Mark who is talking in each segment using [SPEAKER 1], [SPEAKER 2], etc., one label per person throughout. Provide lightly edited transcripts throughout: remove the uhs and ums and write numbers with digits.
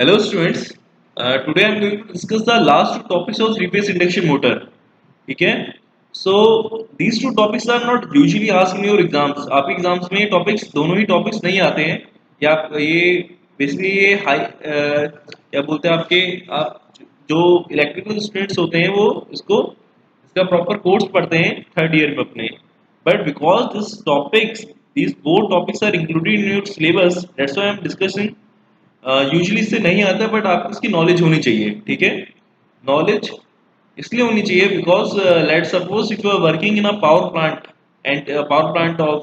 [SPEAKER 1] Hello students, today I am going to discuss the last two topics of three-phase induction motor. ठीक है? So these two topics are not usually asked in your exams. आपके exams में topics दोनों ही topics नहीं आते हैं या ये बेसिकली ये हाई क्या बोलते हैं आपके आप जो इलेक्ट्रिकल स्टूडेंट्स होते हैं वो इसका प्रॉपर कोर्स पढ़ते हैं थर्ड ईयर में अपने. But because these both topics are included in your syllabus, that's why I am discussing. Usually इससे नहीं आता बट आपको इसकी नॉलेज होनी चाहिए. ठीक है, नॉलेज इसलिए होनी चाहिए because let suppose if you are working in a power plant and power plant of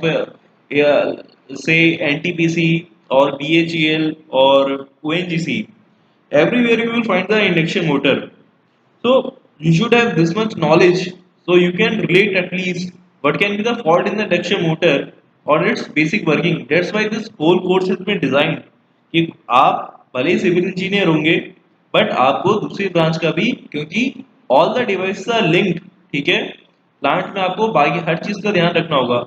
[SPEAKER 1] say NTPC और बीएचईएल और ONGC, everywhere you will find the induction motor. So you should have this much knowledge so you can relate at least what can be the fault in the induction motor or its basic working. That's why this whole course has been designed कि आप भले ही civil engineer होंगे but आपको दूसरी branch का भी, क्योंकि all the devices are linked. ठीक है, प्लांट में आपको बाकी हर चीज का ध्यान रखना होगा.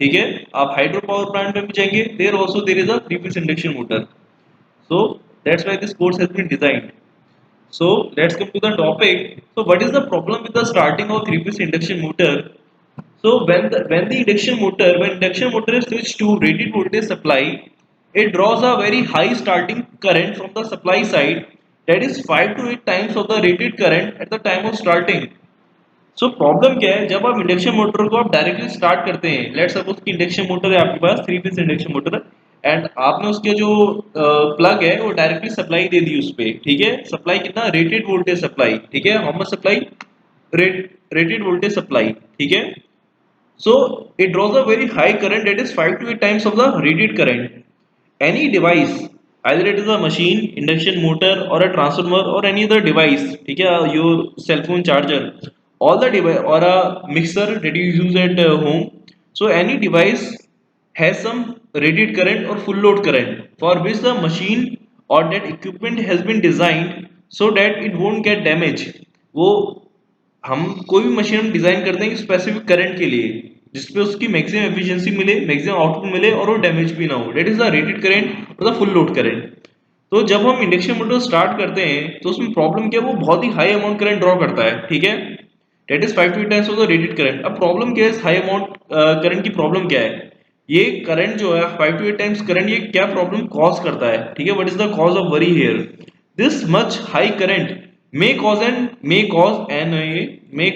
[SPEAKER 1] ठीक है, आप हाइड्रो पावर प्लांट में भी जाएंगे, there also there is a three phase induction motor. So that's why this course has been designed. So let's come to the topic. So what is the problem with the starting of three-phase induction motor? So when induction motor is switched to rated voltage supply, it draws a very high starting current from the supply side, that is 5 to 8 times of the rated current at the time of starting. So problem क्या है, जब आप induction motor को आप directly start करते हैं, let suppose कि induction motor है आपके पास, three phase induction motor and आपने उसके जो प्लग है वो डायरेक्टली सप्लाई दे दी उस पे. ठीक है, सप्लाई कितना, रेटेड वोल्टेज सप्लाई. ठीक है, how much supply, rated voltage supply. ठीक है, so it draws a very high current, that is 5 to 8 times of the rated current. Any device, either it is a machine, induction motor or a transformer or any other device, ठीक है, your cell phone charger, all the device or a mixer that you use at home, so any device has some rated current or full load current for which the machine or that equipment has been designed so that it won't get damaged. वो हम कोई भी machine हम design करते हैं specific current के लिए जिसपे उसकी मैक्सिमम एफिशिएंसी मिले, मैक्सिमम आउटपुट मिले और वो डैमेज भी ना हो, that is the rated current और द फुल लोड करंट. तो जब हम इंडक्शन मोटर स्टार्ट करते हैं तो उसमें प्रॉब्लम क्या है, वो बहुत ही हाई अमाउंट करंट ड्रॉ करता है. ठीक है, that is 5 to 8 times of the rated current. अब प्रॉब्लम क्या है, इस हाई अमाउंट करंट की प्रॉब्लम क्या है, ये करंट जो है 5 to 8 टाइम्स करंट, ये क्या प्रॉब्लम कॉज करता है. ठीक है, what is the cause of worry here, this much high current may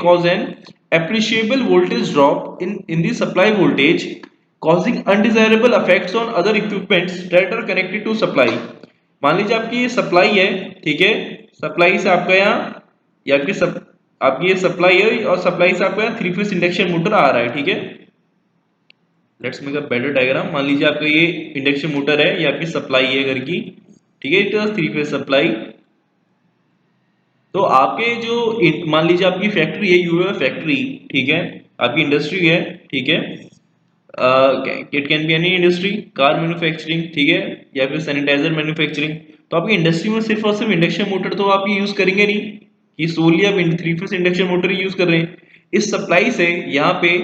[SPEAKER 1] cause an appreciable voltage drop in the supply voltage, causing undesirable effects on other equipments that are connected to supply. मान लीजिए आपकी ये supply है. ठीक है, supply से आपका यहाँ ये आपकी ये सप्लाई है और सप्लाई से आपका यहाँ थ्री फेज इंडक्शन मोटर आ रहा है. ठीक है, let's make a better diagram. मान लीजिए आपका ये इंडक्शन मोटर है, ये आपकी सप्लाई है घर की. ठीक है, it is three phase supply. तो आपके जो मान लीजिए आपकी फैक्ट्री है, यूएफ फैक्ट्री. ठीक है, आपकी इंडस्ट्री है. ठीक है, it can be any industry, car manufacturing. ठीक है, या फिर सैनिटाइजर मैन्युफैक्चरिंग. तो आपकी इंडस्ट्री में सिर्फ और सिर्फ इंडक्शन मोटर तो आप यूज करेंगे नहीं कि सोली आप three phase induction motor use कर रहे हैं. इस सप्लाई से यहाँ पे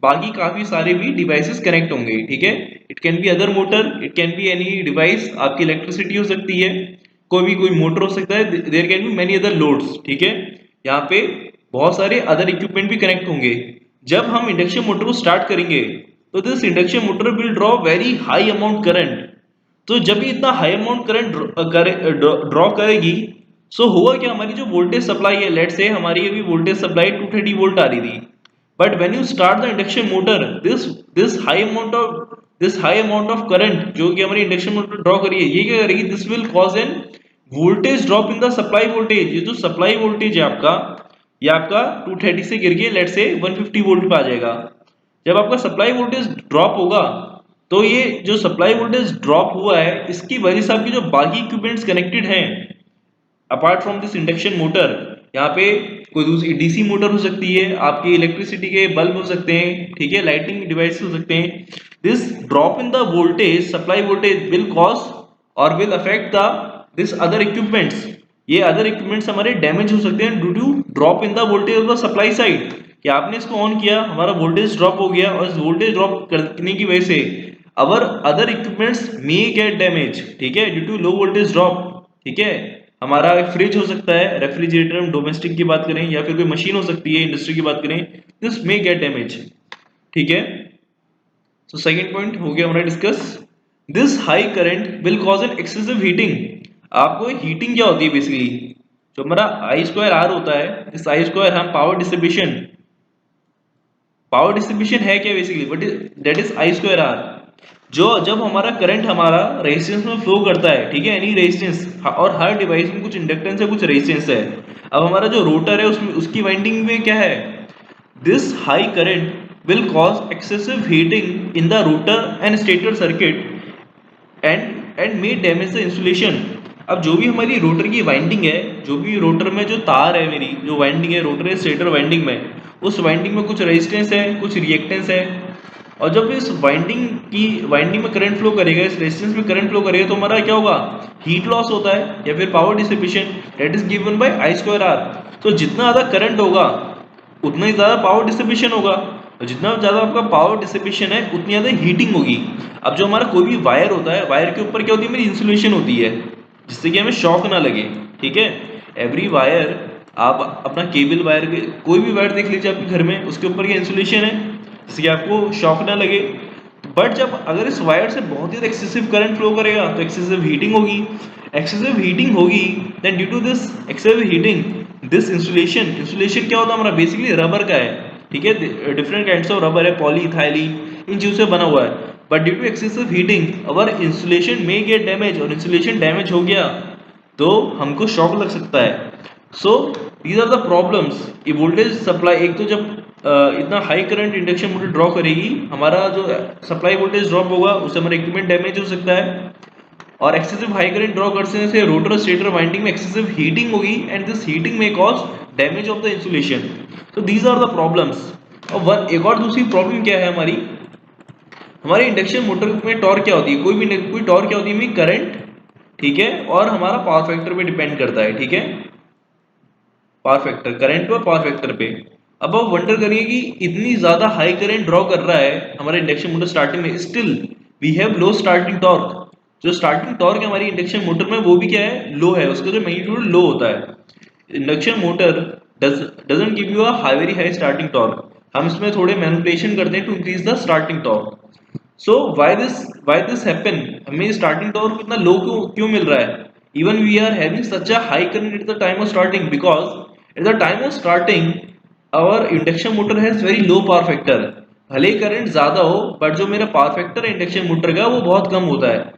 [SPEAKER 1] बाकी काफी सारे भी डिवाइसेस कनेक्ट होंगे. ठीक है, it can be other motor, it can be any device, आपकी इलेक्ट्रिसिटी हो सकती है, कोई मोटर हो सकता है, there can be many other loads. ठीक है, यहाँ पे बहुत सारे अदर इक्विपमेंट भी कनेक्ट होंगे. जब हम इंडक्शन मोटर को स्टार्ट करेंगे तो this induction motor will draw very high amount current. तो जब ये इतना हाई अमाउंट करंट ड्रॉ करेगी, सो होगा क्या, हमारी जो वोल्टेज सप्लाई है, लेट्स से हमारी अभी वोल्टेज सप्लाई 230 वोल्ट आ रही थी, but when you start the induction motor, this high amount of current जो कि हमारी इंडक्शन मोटर ड्रॉ करिए, ये क्या करेगी, this will cause an voltage drop in the supply voltage. ये जो सप्लाई वोल्टेज है आपका, ये आपका 230 से गिर के लेट से 150 वोल्ट पे आ जाएगा. जब आपका सप्लाई वोल्टेज ड्रॉप होगा तो ये जो सप्लाई वोल्टेज ड्रॉप हुआ है, इसकी वजह से आपकी जो बाकी इक्विपमेंट्स कनेक्टेड हैं apart from this induction motor, यहाँ पे कोई दूसरी डीसी मोटर हो सकती है, आपके इलेक्ट्रिसिटी के बल्ब हो सकते हैं. ठीक है, लाइटिंग डिवाइस हो सकते हैं. This drop in the voltage, supply voltage will cause और will affect the this other equipments. ये अदर इक्विपमेंट्स हमारे डैमेज हो सकते हैं due to drop in the voltage of the supply side. कि आपने इसको ऑन किया, हमारा वोल्टेज ड्रॉप हो गया और इस वोल्टेज ड्रॉप करने की वजह से our other equipments may get damage. ठीक है, due to low voltage drop. ठीक है। हमारा फ्रिज हो सकता है, रेफ्रिजरेटर हम डोमेस्टिक की बात करें, या फिर कोई मशीन हो सकती है इंडस्ट्री की बात करें, दिस मे गेट डैमेज। ठीक है। तो सेकंड पॉइंट हो गया हमारा discuss. This high current will cause an excessive heating. आपको हीटिंग क्या होती है बेसिकली, जो हमारा आई स्क्वायर आर होता है, इस आई स्क्वायर हम पावर डिस्ट्रीब्यूशन है क्या basically, but that is I square R. जो जब हमारा करंट हमारा रेजिस्टेंस में फ्लो करता है, ठीक है, एनी रेजिस्टेंस, और हर डिवाइस में कुछ इंडक्टेंस है, कुछ रेजिस्टेंस है। अब हमारा जो रोटर है उसमें उसकी वाइंडिंग में क्या है, this high current will cause excessive heating in the rotor and stator circuit and may damage the insulation। अब जो भी हमारी रोटर की वाइंडिंग है, जो भी रोटर में जो तार है, मेरी जो वाइंडिंग है रोटर है स्टेटर वाइंडिंग में, उस वाइंडिंग में कुछ रेजिस्टेंस है, कुछ रिएक्टेंस है। और जब इस वाइंडिंग में करंट फ्लो करेगा, इस रेजिस्टेंस में करंट फ्लो करेगा, तो हमारा क्या होगा, हीट लॉस होता है या फिर power dissipation, that is given by I square R. तो जितना ज्यादा करंट होगा उतना ही ज्यादा पावर डिसिपेशन होगा, और जितना ज्यादा आपका पावर डिसिपेशन है उतनी ज्यादा हीटिंग होगी। अब जो हमारा कोई भी वायर होता है, वायर के ऊपर क्या होती है, मेरी इंसुलेशन होती है, जिससे कि हमें शॉक ना लगे। ठीक है। एवरी वायर, आप अपना केबल वायर, कोई भी वायर देख लीजिए आपके घर में, उसके ऊपर क्या इंसुलेशन है, जिससे कि आपको शॉक ना लगे। बट जब अगर इस वायर से बहुत ही एक्सेसिव करंट फ्लो करेगा तो एक्सेसिव हीटिंग होगी। एक्सेसिव हीटिंग होगी, then due to this excessive heating, this insulation, insulation क्या होता है हमारा, बेसिकली रबर का है। ठीक है, डिफरेंट काइंड्स ऑफ रबर है, पॉलीइथाइलीन, इन चीजों से बना हुआ है। But due to excessive heating our insulation में गेट डैमेज, और इंसुलेशन डैमेज हो गया तो हमको शॉक लग सकता है। So these are the problems. ये वोल्टेज सप्लाई, एक तो जब इतना high current induction motor draw करेगी, हमारा जो सप्लाई वोल्टेज ड्रॉप होगा उससे हमारा इक्विपमेंट डैमेज हो सकता है। और एक्सेसिव हाई करंट ड्रॉ करने से रोटर स्टेटर वाइंडिंग में एक्सेसिव हीटिंग होगी, एंड दिस हीटिंग में cause damage of the insulation. तो दीज आर द प्रॉब्लम्स। और एक और दूसरी प्रॉब्लम क्या है हमारी, हमारे इंडक्शन मोटर में टॉर्क क्या होती है, कोई टॉर्क क्या होती है, करंट, ठीक है, और हमारा पावर फैक्टर पे डिपेंड करता है। ठीक है, पावर फैक्टर, करंट और पावर फैक्टर पे। अब आप वंडर करिए कि इतनी ज्यादा हाई करंट ड्रॉ कर रहा है हमारा इंडक्शन मोटर स्टार्टिंग में, still we have low starting torque. जो स्टार्टिंग टॉर्क है हमारी इंडक्शन मोटर में वो भी क्या है, लो है, उसका जो मैग्नीट्यूड लो होता है। Induction motor doesn't give you a very high starting torque. हम इसमें थोड़े मैनिपुलेशन करते हैं to increase the starting torque. So why this happen, हमें स्टार्टिंग टॉर्क इतना लो क्यों क्यों मिल रहा है, even we are having such a high current at the time of starting, because at the time of starting our induction motor has very low power factor. भले ही current ज्यादा हो, बट जो मेरा पावर फैक्टर है induction motor का वो बहुत कम होता है।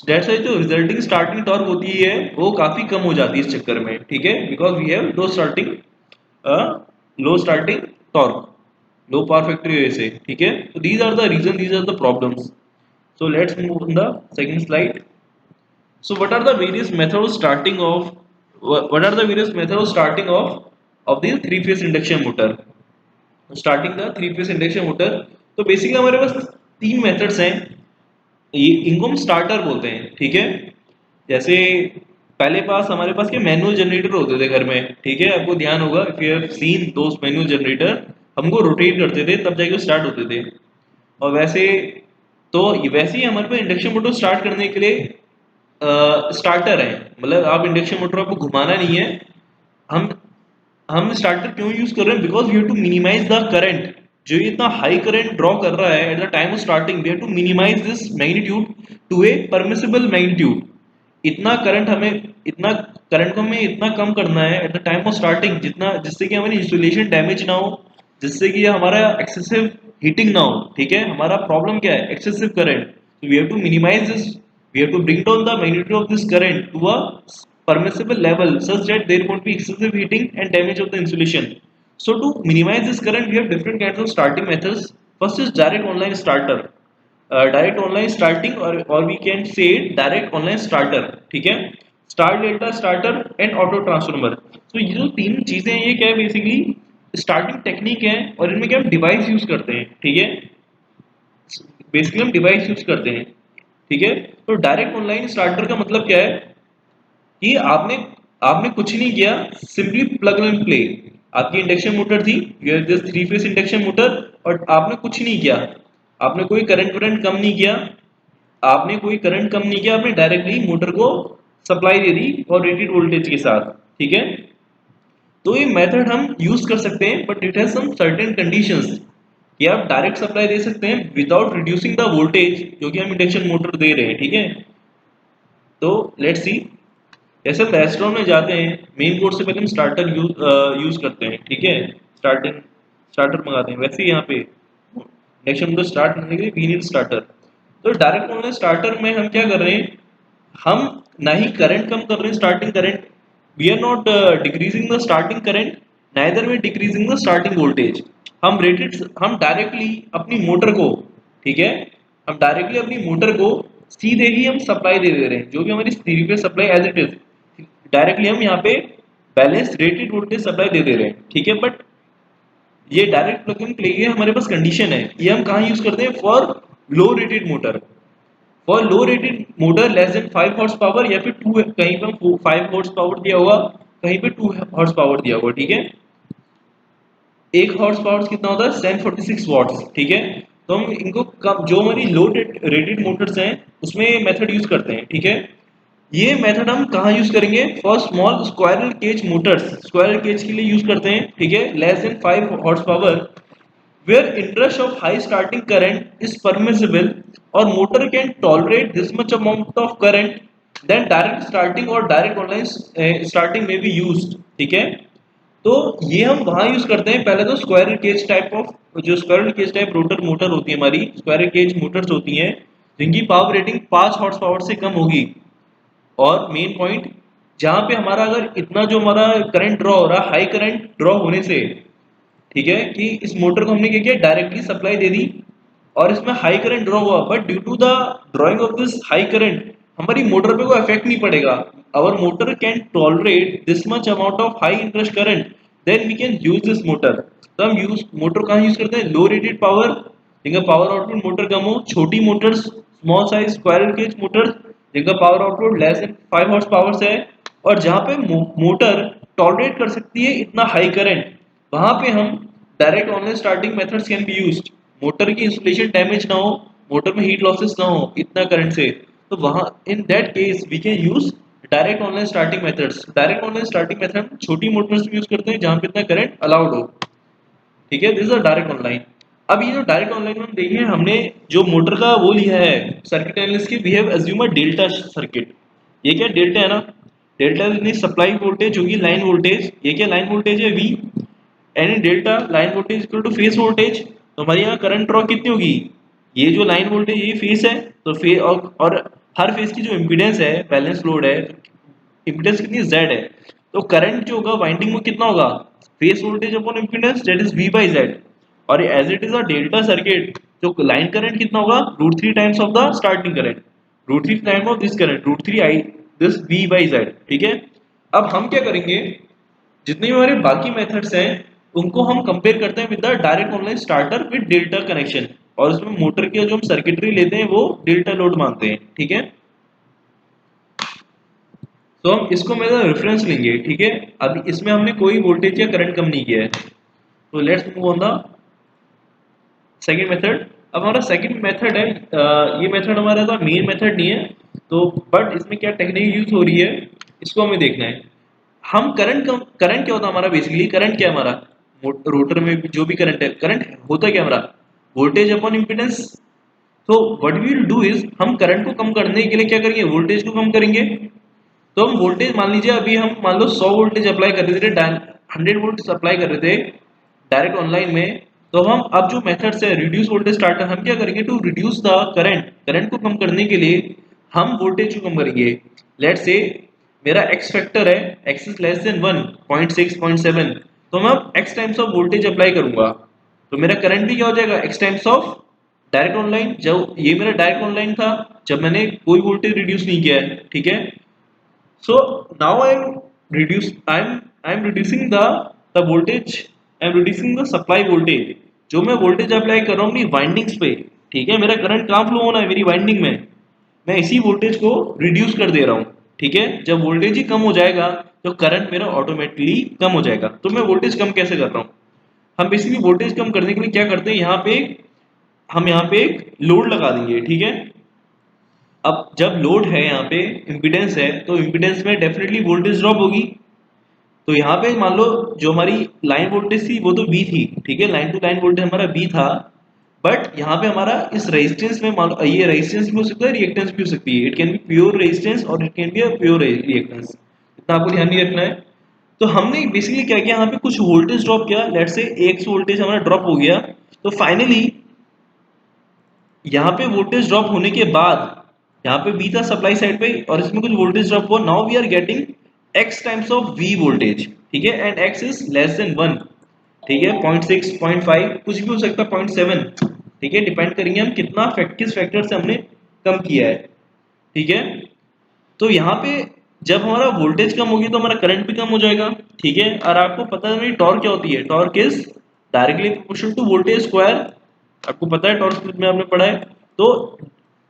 [SPEAKER 1] दैट्स व्हाई जो रिजल्टिंग स्टार्टिंग टॉर्क होती है वो काफी कम हो जाती है इस चक्कर में। ठीक है, because we have low starting torque, low power factor की वजह से। ठीक है, तो these are the reason, these are the problems. So let's move on the second slide. So what are the various methods of starting of what are the various methods of starting of the three phase induction motor? Starting the three phase induction motor, तो basically हमारे पास तीन methods हैं, ये इनको हम starter बोलते हैं। ठीक है, जैसे पहले हमारे पास के मैनुअल जनरेटर होते थे घर में। ठीक है, आपको ध्यान होगा, if you have seen those manual generator, हमको रोटेट करते थे तब जाके स्टार्ट होते थे। और वैसे ही हमारे पास इंडक्शन मोटर स्टार्ट करने के लिए स्टार्टर है, मतलब आप इंडक्शन मोटर आपको घुमाना नहीं है। हम हम स्टार्टर क्यों यूज कर रहे हैं, because we have to minimize the current. जो ये इतना हाई करंट ड्रॉ कर रहा है at the time of starting, we have to minimize this magnitude to a permissible magnitude. इतना करंट को हमें इतना कम करना है at the time of starting, जितना जिससे कि हमारी इंसुलेशन डैमेज ना हो, जिससे कि हमारा एक्सेसिव हीटिंग ना हो। ठीक है, हमारा प्रॉब्लम क्या है, excessive current. We have to minimize this, we have to bring down the magnitude of this current to a permissible level such that there won't be excessive heating and damage of the insulation. So to minimize this current, we have different kinds of starting methods. First is direct online starter, direct online starting, or we can say direct online starter. ठीक है, star delta starter and auto transformer. तो ये जो तीन चीजें हैं ये क्या है, बेसिकली स्टार्टिंग टेक्निक है, और इनमें क्या हम डिवाइस यूज करते हैं। ठीक है, बेसिकली हम डिवाइस यूज करते हैं। ठीक है, तो डायरेक्ट ऑनलाइन स्टार्टर का मतलब क्या है कि आपने आपने कुछ नहीं किया, सिंपली प्लग एंड प्ले। आपकी इंडक्शन मोटर थी, this three phase induction motor, और आपने कुछ नहीं किया, आपने कोई करंट वरंट कम नहीं किया, आपने डायरेक्टली मोटर को सप्लाई दे दी और रेटेड वोल्टेज के साथ, ठीक है। तो ये मेथड हम यूज कर सकते हैं, but it has some certain conditions कि आप डायरेक्ट सप्लाई दे सकते हैं विदाउट रिड्यूसिंग द वोल्टेज जो कि हम इंडक्शन मोटर दे रहे हैं, ठीक है। तो लेट्स सी, जैसे हम रेस्टोरेंट में जाते हैं, मेन कोर्स से पहले हम स्टार्टर यूज करते हैं, ठीक है। स्टार्टर मंगाते हैं, वैसे ही यहाँ पे इंडक्शन मोटर स्टार्ट करने के लिए वी नीड स्टार्टर। तो डायरेक्ट ऑनलाइन स्टार्टर में हम क्या कर रहे हैं, हम ना ही करंट कम कर रहे हैं, starting current, we are not decreasing the starting current, neither we decreasing the starting voltage. हम डायरेक्टली अपनी मोटर को, ठीक है, हम डायरेक्टली अपनी मोटर को सीधे ही हम सप्लाई दे रहे हैं, जो भी हमारी three phase supply as it is, directly हम यहाँ पे बैलेंस रेटेड वोल्टेज सप्लाई दे रहे हैं, ठीक है। बट ये डायरेक्ट प्लग इन प्ले है, हमारे पास कंडीशन है, ये हम कहाँ यूज करते हैं, for low rated motor. For low rated motor less than 5 horse power, या फिर 2, कहीं पर 5 हॉर्स पावर दिया होगा, कहीं पे 2 हॉर्स पावर दिया होगा, ठीक है। एक हॉर्स पावर कितना होता है, 746 वॉट्स, ठीक है। तो हम इनको जो हमारी लो रेटेड मोटर्स हैं उसमें मेथड यूज करते हैं, ठीक है। ये मेथड हम कहाँ यूज करेंगे, for small squirrel cage motors, squirrel cage के लिए यूज करते हैं, ठीक है, less than 5 horse power, where interest of high starting current is permissible or motor can tolerate this much amount of current, then direct starting or direct online starting may be used, ठीक है। तो ये हम वहां use करते हैं, पहले तो स्क्वायर केज टाइप ऑफ, जो square cage type rotor motor होती है हमारी, स्क्वायर केज मोटर्स होती हैं जिनकी पावर रेटिंग 5 हॉर्स पावर से कम होगी। और मेन पॉइंट, जहां पे हमारा अगर इतना जो हमारा करंट ड्रॉ हो रहा है, हाई करंट ड्रॉ होने से, ठीक है, कि इस मोटर को हमने क्या किया, डायरेक्टली सप्लाई दे दी और इसमें हाई करंट ड्रॉ हुआ, but due to the drawing of this high current हमारी मोटर पे कोई इफेक्ट नहीं पड़ेगा, our motor can tolerate this much amount of high interest current, then we can use this motor. तो हम use motor कहाँ use करते हैं, लो रेटेड पावर, जिनका पावर आउटपुट मोटर कम हो, छोटी motors, small size squirrel cage motors जिनका power output less than 5 horse power से है, और जहां पे मोटर टॉलरेट कर सकती है इतना हाई करंट, वहां पे हम direct online starting methods can be used. Motor की इंसुलेशन डैमेज ना हो, मोटर में हीट लॉसेस ना हो इतना करंट से, तो वहां in that case we can use direct online starting methods. Direct online starting method छोटी मोटर्स में यूज करते हैं जहां पे इतना करंट अलाउड हो, ठीक है। This is direct online. अब ये जो डायरेक्ट ऑनलाइन में हम देखें, हमने जो मोटर का वो लिया है सर्किट एनालिसिस की, we have assume a delta circuit. ये क्या डेल्टा है ना, डेल्टा इज सप्लाई वोल्टेज होगी लाइन वोल्टेज, ये क्या लाइन वोल्टेज है V, and in delta line voltage equal to phase voltage. तो हमारे यहाँ करंट ड्रॉ कितनी होगी, ये जो लाइन वोल्टेज ये फेस है, तो और हर फेस की जो इम्पीडेंस है, बैलेंस लोड है, इम्पीडेंस कितनी Z है, तो करंट जो होगा वाइंडिंग में कितना होगा, phase voltage upon impedance that is V by Z। और as it is a delta circuit, जो लाइन करंट कितना होगा, √3 times of the starting current, √3 time of this current, √3 I this V by Z, ठीक है। अब हम क्या करेंगे, जितने भी हमारे बाकी मेथड्स हैं उनको हम कंपेयर करते हैं with the direct online starter with delta connection, और उसमें मोटर के जो हम सर्किटरी लेते हैं वो डेल्टा लोड मानते हैं, ठीक है। तो हम इसको मेरा रेफरेंस लेंगे, ठीक है। अब इसमें हमने कोई वोल्टेज या करंट कम नहीं किया है, तो let's move on the second method. अब हमारा सेकंड मेथड है, ये मेथड हमारा था मेन मेथड नहीं है, तो बट इसमें क्या टेक्निक यूज हो रही है इसको हमें देखना है। हम करंट क्या होता है हमारा, बेसिकली करंट क्या है हमारा, रोटर में जो भी करंट है, करंट होता क्या हमारा, वोल्टेज अपॉन इम्पीडेंस। तो what we will do is, हम करंट को कम करने के लिए क्या करेंगे, वोल्टेज को कम करेंगे। तो हम वोल्टेज मान लीजिए, अभी हम मान लो 100 वोल्टेज अप्लाई कर रहे थे, 100 वोल्ट अप्लाई कर रहे थे डायरेक्ट ऑनलाइन में, तो हम अब जो मेथड से रिड्यूस वोल्टेज स्टार्टर, हम क्या करेंगे, to reduce the current, current को कम करने के लिए हम वोल्टेज को कम करेंगे। लेट्स से मेरा एक्स फैक्टर है, एक्स इज लेस देन 1, 0.6, 0.7, तो मैं अब x times of voltage apply करूंगा, तो मेरा करंट भी क्या हो जाएगा, x times of direct online. जब ये मेरा डायरेक्ट ऑनलाइन था, जब मैंने कोई वोल्टेज रिड्यूस नहीं किया है, ठीक है। So now I am reducing the voltage, I am reducing the supply voltage। जो मैं वोल्टेज अप्लाई कर रहा हूँ अपनी वाइंडिंग्स पे, ठीक है, मेरा करंट कहाँ फ्लो होना है, मेरी वाइंडिंग में, मैं इसी वोल्टेज को रिड्यूस कर दे रहा हूँ, ठीक है। जब वोल्टेज ही कम हो जाएगा तो करंट मेरा ऑटोमेटिकली कम हो जाएगा। तो मैं वोल्टेज कम कैसे कर रहा हूँ, हम बेसिकली वोल्टेज कम करने के लिए क्या करते हैं, यहाँ पे हम यहाँ पे एक लोड लगा देंगे, ठीक है। अब जब लोड है यहाँ पे, इम्पीडेंस है, तो इम्पीडेंस में डेफिनेटली वोल्टेज ड्रॉप होगी। तो यहाँ पे मान लो जो हमारी लाइन वोल्टेज थी वो तो V थी, ठीक है, लाइन टू लाइन वोल्टेज हमारा V था। बट यहाँ पे हमारा इस रेजिस्टेंस में मान लो ये रेजिस्टेंस भी हो सकता है, रिएक्टेंस भी हो सकती है। It can be pure resistance और it can be a pure reactance, इतना आपको ध्यान नहीं रखना है। तो हमने बेसिकली क्या किया, यहाँ पे कुछ वोल्टेज ड्रॉप किया, लेट्स से 1 वोल्टेज हमारा ड्रॉप हो गया। तो फाइनली यहाँ पे वोल्टेज ड्रॉप होने के बाद यहाँ पे V था सप्लाई साइड पे और इसमें कुछ वोल्टेज ड्रॉप हुआ। Now we are getting x times of V voltage, ठीक है, and x is less than 1, ठीक है, 0.6 0.5 कुछ भी हो सकता है, 0.7, ठीक है, डिपेंड करेंगे हम कितना किस फैक्टर से हमने कम किया है, ठीक है। तो यहाँ पे जब हमारा वोल्टेज कम होगी तो हमारा करंट भी कम हो जाएगा, ठीक है। और आपको पता है टॉर्क क्या होती है, torque is directly proportional to voltage square, आपको पता है, टॉर्क में आपने पढ़ा है। तो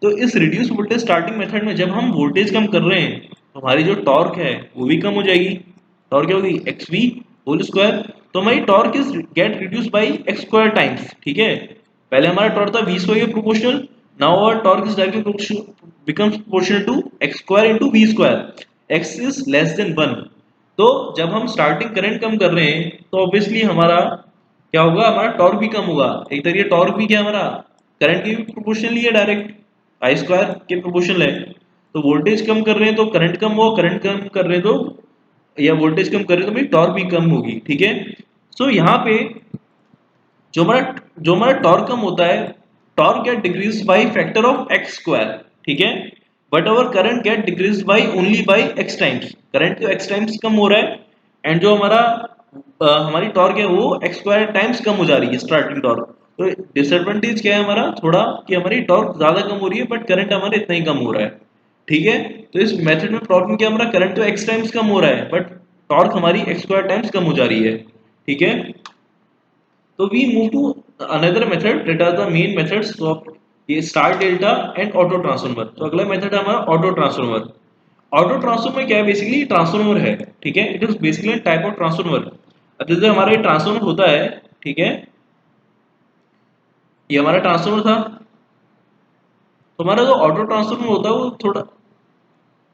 [SPEAKER 1] तो इस रिड्यूस वोल्टेज स्टार्टिंग मेथड में जब हम वोल्टेज कम कर रहे हैं तो हमारी जो टॉर्क है वो भी कम हो जाएगी। टॉर्क क्या होगी, एक्स वी होल स्क्वायर। तो हमारी torque is get reduce by x square times, ठीक है। पहले हमारा टॉर्क था V square proportional, now our torque is directly becomes proportional to x square into v square, x is less than 1। तो जब हम स्टार्टिंग करंट कम कर रहे हैं तो ऑब्वियसली हमारा क्या होगा, हमारा टॉर्क भी कम होगा। एक तरीके टॉर्क भी क्या हमारा करंट के प्रोपोर्शनली है, डायरेक्ट आई स्क्वायर के प्रोपोर्शनल है। तो वोल्टेज कम कर रहे हैं तो करंट कम होगा, करंट कम कर रहे हैं तो या वोल्टेज कम कर रहे हैं तो भाई टॉर्क भी कम होगी, ठीक है। सो यहाँ पे जो हमारा टॉर्क कम होता है, torque gate decrease by factor of x square, ठीक है। But our current gate decrease by only by x times, current तो एक्स टाइम्स कम हो रहा है एंड जो हमारा हमारी टॉर्क है वो एक्स स्क्वायर टाइम्स कम हो जा रही है, स्टार्टिंग टॉर्क। तो डिसएडवांटेज क्या है हमारा थोड़ा, कि हमारी टॉर्क ज्यादा कम हो रही है बट करंट हमारा इतना ही कम हो रहा है, ठीक है। तो इस मेथड में प्रॉब्लम क्या, हमारा करंट तो एक्स टाइम्स कम हो रहा है बट टॉर्क हमारी एक्स स्क्वायर टाइम्स कम हो जा रही है, ठीक है। तो we move to another method that are the main methods of ये star delta and auto transformer. तो अगला मेथड है हमारा ऑटो ट्रांसफॉर्मर। ऑटो ट्रांसफॉर्मर क्या है, बेसिकली ट्रांसफॉर्मर है, ठीक है। It is basically type of transformer. अब जैसे हमारा ये ट्रांसफॉर्मर होता है, ठीक है, ये हमारा ट्रांसफॉर्मर था। तो हमारा जो ऑटो ट्रांसफॉर्मर होता है वो थोड़ा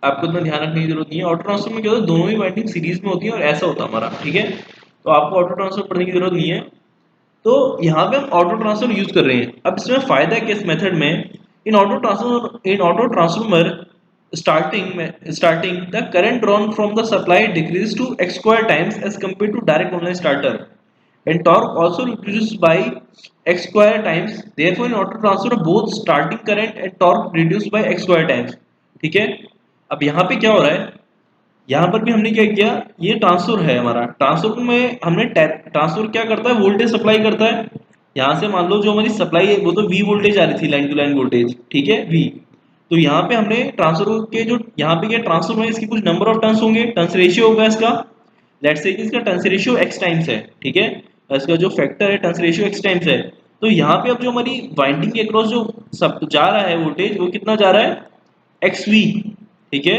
[SPEAKER 1] आपको इतना ध्यान रखने की जरूरत नहीं है। ऑटो ट्रांसफॉर्मर में क्या होता है, दोनों ही वाइंडिंग सीरीज में होती है और ऐसा होता है हमारा, ठीक है। तो आपको ऑटो ट्रांसफॉर्मर पढ़ने की जरूरत नहीं है। तो यहाँ पे हम ऑटो ट्रांसफर यूज कर रहे हैं। अब इसमें फायदा है कि इस मेथड में, in auto transformer starting the current drawn from the supply decrease to x square times as compare to direct online starter and torque also reduced by x square times, therefore in auto transfer both starting current and torque reduced by x square times, ठीक है। अब यहाँ पे क्या हो रहा है, यहाँ पर भी हमने क्या किया, ये ट्रांसफर है हमारा। ट्रांसफर में हमने ट्रांसफर क्या करता है, वोल्टेज सप्लाई करता है। यहाँ से मान लो जो हमारी सप्लाई है वो तो V वोल्टेज आ रही थी, लाइन टू लाइन वोल्टेज, ठीक है, V। तो यहाँ पे हमने ट्रांसफर के जो यहाँ पे क्या ट्रांसफर में इसकी कुछ नंबर ऑफ टर्न्स होंगे, टर्न्स रेशियो होगा इसका। लेट्स से कि इसका टर्न्स रेशियो x टाइम्स है, ठीक है, इसका जो फैक्टर है टर्न्स रेशियो x टाइम्स है। तो यहाँ पे अब जो हमारी वाइंडिंग के अक्रॉस जो सब जा रहा है वोल्टेज, वो कितना जा रहा है, xv, ठीक है।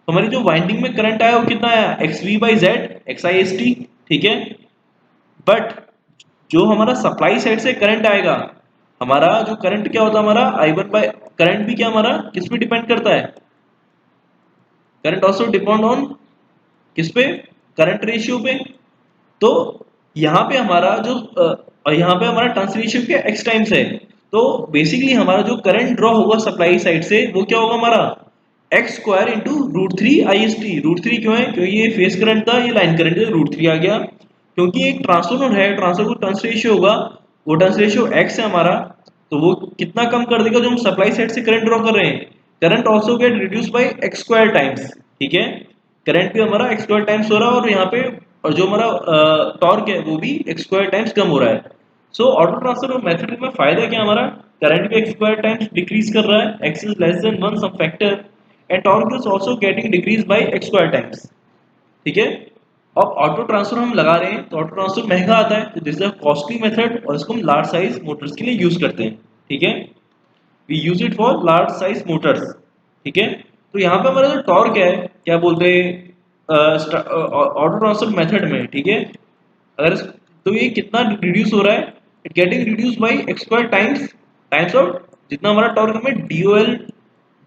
[SPEAKER 1] तो हमारी जो वाइंडिंग में करंट आया वो कितना आया, x V by Z x I S T, ठीक है। बट जो हमारा सप्लाई साइड से करंट आएगा, हमारा जो करंट क्या होता है, हमारा आई वन बाई, करंट भी क्या हमारा किस पे डिपेंड करता है, करंट ऑल्सो डिपेंड ऑन किस पे, करंट रेशियो पे। तो यहाँ पे हमारा जो यहाँ पे हमारा टर्न्स रेशियो क्या एक्स टाइम्स है। तो बेसिकली हमारा जो करंट ड्रॉ होगा सप्लाई साइड से वो क्या होगा हमारा x square into root three I S T. Root three क्यों है, क्योंकि ये फेस करंट था, ये लाइन करंट है, रूट थ्री आ गया। क्योंकि एक ट्रांसफॉर्मर है, ट्रांसफॉर्मर को टर्न्स रेशियो होगा, वो टर्न्स रेशियो एक्स है हमारा, तो वो कितना कम कर देगा, जो हम सप्लाई साइड से करंट ड्रॉ कर रहे हैं। Current also get reduce by x square times, ठीक है। करंट भी हमारा एक्स स्क्वायर टाइम्स हो रहा है और यहाँ पे और जो हमारा टॉर्क है वो भी एक्स स्क्वायर टाइम्स कम हो रहा है। सो ऑटो ट्रांसफर मेथड में फायदा क्या हमारा, करंट भी एक्स स्क्वायर टाइम्स डिक्रीज कर रहा है, x is less than 1 some factor and torque is also getting decrease by x square times, ठीक है। अब ऑटो ट्रांसफर हम लगा रहे हैं तो ऑटो ट्रांसफर महंगा आता है, तो this is a costly method और इसको हम लार्ज साइज मोटर्स के लिए यूज करते हैं, ठीक है। We use it for large size motors, ठीक है। तो यहाँ पे हमारा जो टॉर्क है, क्या बोलते हैं ऑटो ट्रांसफर मेथड में, ठीक है, अगर तो ये कितना रिड्यूस हो रहा है, it getting reduce by x square times times of जितना हमारा टॉर्क हमें डीओएल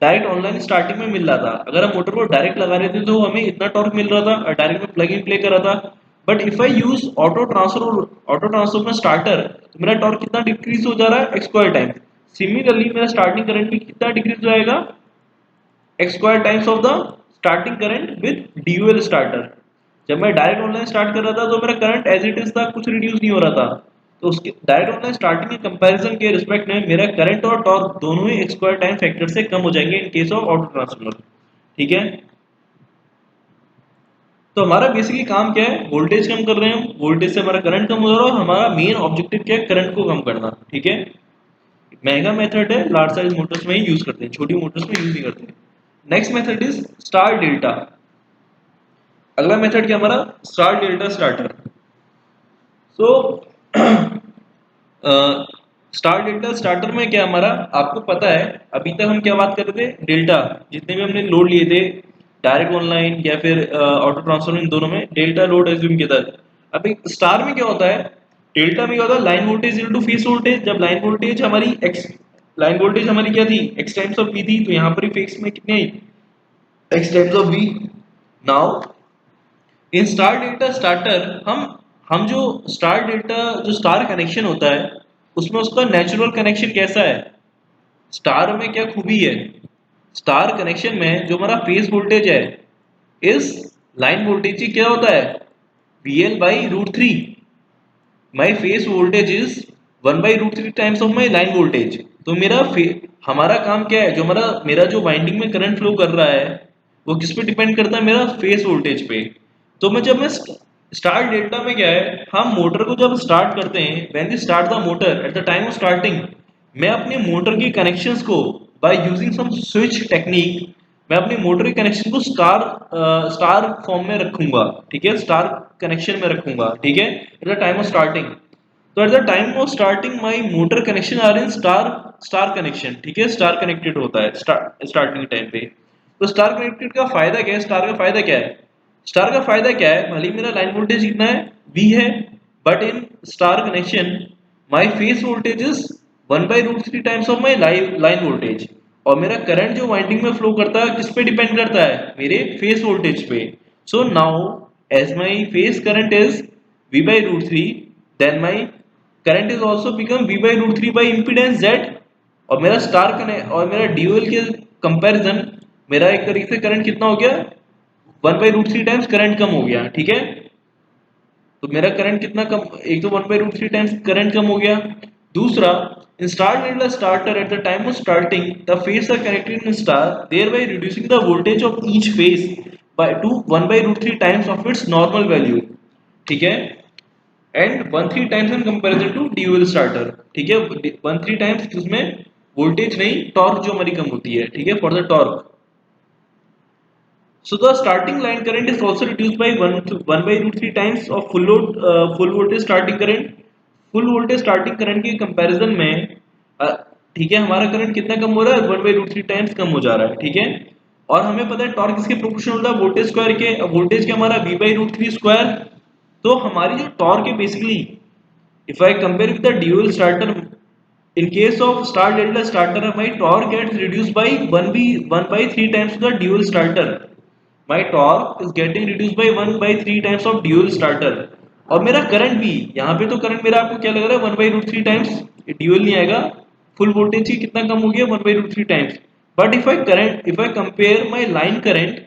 [SPEAKER 1] डायरेक्ट ऑनलाइन स्टार्टिंग में मिल रहा था, अगर हम मोटर को डायरेक्ट लगा रहे थे तो हमें इतना टॉर्क मिल रहा था और डायरेक्ट में प्लग इन प्ले कर रहा था। But if I use auto transfer में स्टार्टर, तो मेरा टॉर्क कितना डिक्रीज हो जा रहा है, एक्स स्क्वायर टाइम। सिमिलरली मेरा स्टार्टिंग करंट भी कितना डिक्रीज हो जाएगा, x square times of the starting current with dual starter. जब मैं डायरेक्ट ऑनलाइन स्टार्ट कर रहा था तो मेरा करंट एज इट इज था, कुछ रिड्यूस नहीं हो रहा था। तो उसके डायरेक्ट ऑनलाइन स्टार्टिंग के कंपैरिजन के रिस्पेक्ट में मेरा करंट और टॉर्क दोनों ही एक्स स्क्वायर टाइम फैक्टर से कम हो जाएंगे in case of auto transformer. ठीक है, तो हमारा बेसिकली काम क्या है, वोल्टेज कम कर रहे हैं, वोल्टेज से हमारा करंट कम हो रहा है और हमारा मेन ऑब्जेक्टिव क्या है, करंट को कम करना। ठीक है, महंगा मेथड है, लार्ज साइज मोटर्स में ही यूज करते हैं, छोटी मोटर्स में यूज नहीं करते। Next method is star delta. अगला मेथड क्या हमारा, star delta starter. So star delta starter में क्या हमारा, आपको पता है अभी तक हम क्या बात कर रहे थे, डेल्टा जितने भी हमने लोड लिए थे डायरेक्ट ऑनलाइन या फिर ऑटो ट्रांसफर, इन दोनों में डेल्टा लोड एज्यूम किया था। अभी स्टार में क्या होता है, डेल्टा में क्या होता है, line voltage into phase voltage. जब लाइन वोल्टेज हमारी क्या थी, एक्स टाइम्स ऑफ वी थी, तो यहाँ पर ही फेज में कितनी I, x times of V. Now in star delta starter हम जो स्टार डेल्टा जो स्टार कनेक्शन होता है उसमें उसका नेचुरल कनेक्शन कैसा है, स्टार में क्या खूबी है, स्टार कनेक्शन में जो हमारा फेज वोल्टेज है इस लाइन वोल्टेज की क्या होता है, VL by root three. My phase voltage is 1/√3 times of my line voltage. तो हमारा काम क्या है, जो मेरा जो वाइंडिंग में करंट फ्लो कर रहा है वो किस पे डिपेंड करता है, मेरा फेस वोल्टेज पे। तो जब मैं स्टार डेल्टा में क्या है, हम मोटर को जब स्टार्ट करते हैं, when we start the motor at the time of starting, मैं अपने मोटर के कनेक्शंस को by using some switch technique, मैं अपने मोटर के कनेक्शन को स्टार फॉर्म में रखूंगा। ठीक है, स्टार कनेक्शन में रखूंगा। ठीक है, at the time of starting. तो at the time of starting my motor connection are in star star connection. ठीक है, स्टार कनेक्टेड होता है स्टार्टिंग टाइम पे। तो स्टार कनेक्टेड का फायदा क्या है, स्टार का फायदा क्या है, स्टार का फायदा क्या है, भले ही मेरा लाइन वोल्टेज कितना है, V है, but in star connection my phase voltage is 1/√3 times of my line voltage. और मेरा करंट जो वाइंडिंग में फ्लो करता है किस पे डिपेंड करता है, मेरे फेस वोल्टेज पे। So now as my phase current is V/√3, then my current is also become V/√3 by impedance Z। और मेरा स्टार कनेक्ट और मेरा ड्यूअल के कंपैरिजन मेरा एक तरीके से करंट कितना हो गया, 1/√3 टाइम्स करंट कम हो गया। ठीक है, तो मेरा करंट कितना कम, एक तो 1/√3 टाइम्स करंट कम हो गया। दूसरा, in star needle starter at the time of starting the phases are connected in star, thereby reducing the voltage of each phase by to 1/√3 times of its normal value। ठीक है, and 1/3 times in comparison to dual starter. ठीक है, 1/3 times इसमें voltage नहीं, torque जो हमारी कम होती है। ठीक है, for the torque. So the starting line current is also reduced by 1/√3 times of full voltage starting current। Full voltage starting current के कंपैरिजन में ठीक है, हमारा करंट कितना कम हो रहा है, 1/√3 टाइम्स कम हो जा रहा है। ठीक है, और हमें पता है टॉर्क किसके प्रोपोर्शनल होता है, वोल्टेज स्क्वायर के। वोल्टेज क्या हमारा V/√3 स्क्वायर। तो हमारी जो टॉर्क है basically, if I compare with the dual starter, in case of star delta starter my torque gets reduced by 1/3 times the dual starter। my torque is getting reduced by 1/3 times of dual starter। और मेरा current भी यहाँ पे, तो current मेरा आपको क्या लग रहा है, 1/√3 टाइम्स, ड्यूअल नहीं आएगा, फुल वोल्टेज ही कितना कम हो गया, 1/√3 times. But if I compare my line current,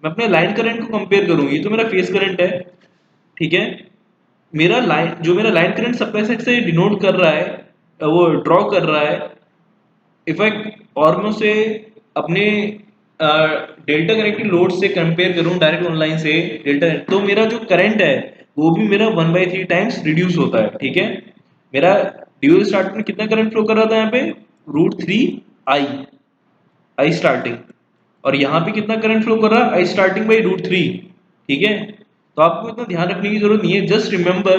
[SPEAKER 1] मैं अपने लाइन करंट को कंपेयर करूँ, ये तो मेरा फेस करंट है। ठीक है, मेरा लाइन करंट सप्लाई साइड से डिनोट कर रहा है, वो ड्रॉ कर रहा है। इफ आई और मैं उसे अपने डेल्टा कनेक्टेड लोड से कंपेयर करूं डायरेक्ट ऑनलाइन से डेल्टा, तो मेरा जो करंट है वो भी मेरा 1/3 टाइम्स रिड्यूस होता है। ठीक है, मेरा ड्यूअल स्टार्ट में कितना करंट फ्लो कर रहा था, यहाँ पे √3 आई आई स्टार्टिंग, और यहाँ पे कितना करंट फ्लो कर रहा है, आई स्टार्टिंग बाई √3। ठीक है, तो आपको इतना ध्यान रखने की जरूरत नहीं है। Just remember,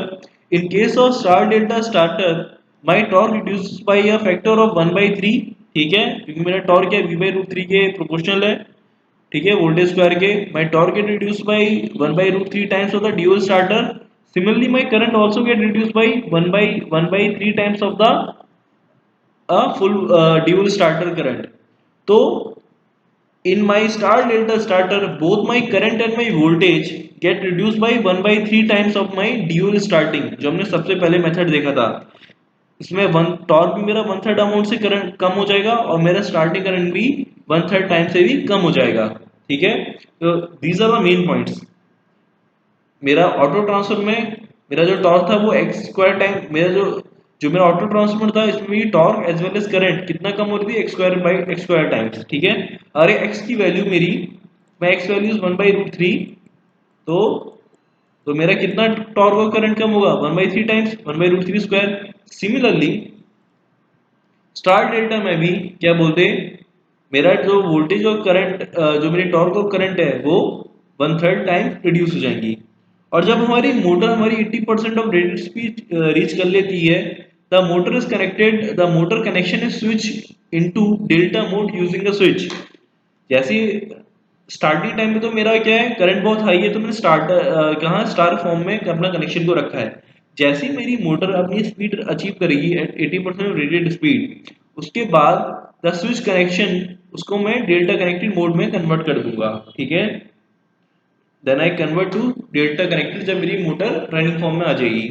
[SPEAKER 1] in case of star delta starter my torque reduce by a factor of 1/3। ठीक है, क्योंकि मेरा टॉर्क है V/√3 के प्रोपोर्शनल है। ठीक है, वोल्टेज स्क्वायर के, my torque get reduce by 1/√3 times of the dual starter. Similarly my current also get reduce by 1/3 times of the full dual starter current. तो in my star delta starter both my current and my voltage get reduced by 1/3 times of my dual starting, जो हमने सबसे पहले method देखा था। इसमें one torque भी मेरा 1/3 अमाउंट से करंट कम हो जाएगा और मेरा स्टार्टिंग करंट भी 1/3 टाइम से भी कम हो जाएगा। ठीक है, तो these are the main points. मेरा ऑटो ट्रांसफर में मेरा जो टॉर्क था वो एक्स स्क्वायर टाइम, मेरा जो जो मेरा ऑटो ट्रांसफर था इसमें भी torque as well as current कितना कम हो रही थी, x square by x square times. ठीक है, और एक्स की वैल्यू मेरी, मैं एक्स वैल्यू 1/√3, तो मेरा कितना टॉर्क और करंट कम होगा, 1/3 times 1/√3 square. Similarly star delta में भी क्या बोलते हैं, मेरा जो वोल्टेज और करंट, जो मेरी टॉर्क और करंट है वो 1/3 टाइम रिड्यूस हो जाएंगी। और जब हमारी मोटर हमारी 80% ऑफ रेटेड स्पीड रीच कर लेती है, the motor connection is switch into delta mode using a switch. जैसे स्टार्टिंग टाइम में तो मेरा क्या है, करंट बहुत हाई है, तो मैंने कहाँ स्टार फॉर्म में अपना कनेक्शन को रखा है। जैसे ही मेरी मोटर अपनी स्पीड अचीव करेगी एट 80% रेटेड स्पीड, उसके बाद द स्विच कनेक्शन उसको मैं डेल्टा कनेक्टेड मोड में कन्वर्ट कर दूंगा। ठीक है, then I convert to delta connected जब मेरी मोटर रनिंग फॉर्म में आ जाएगी।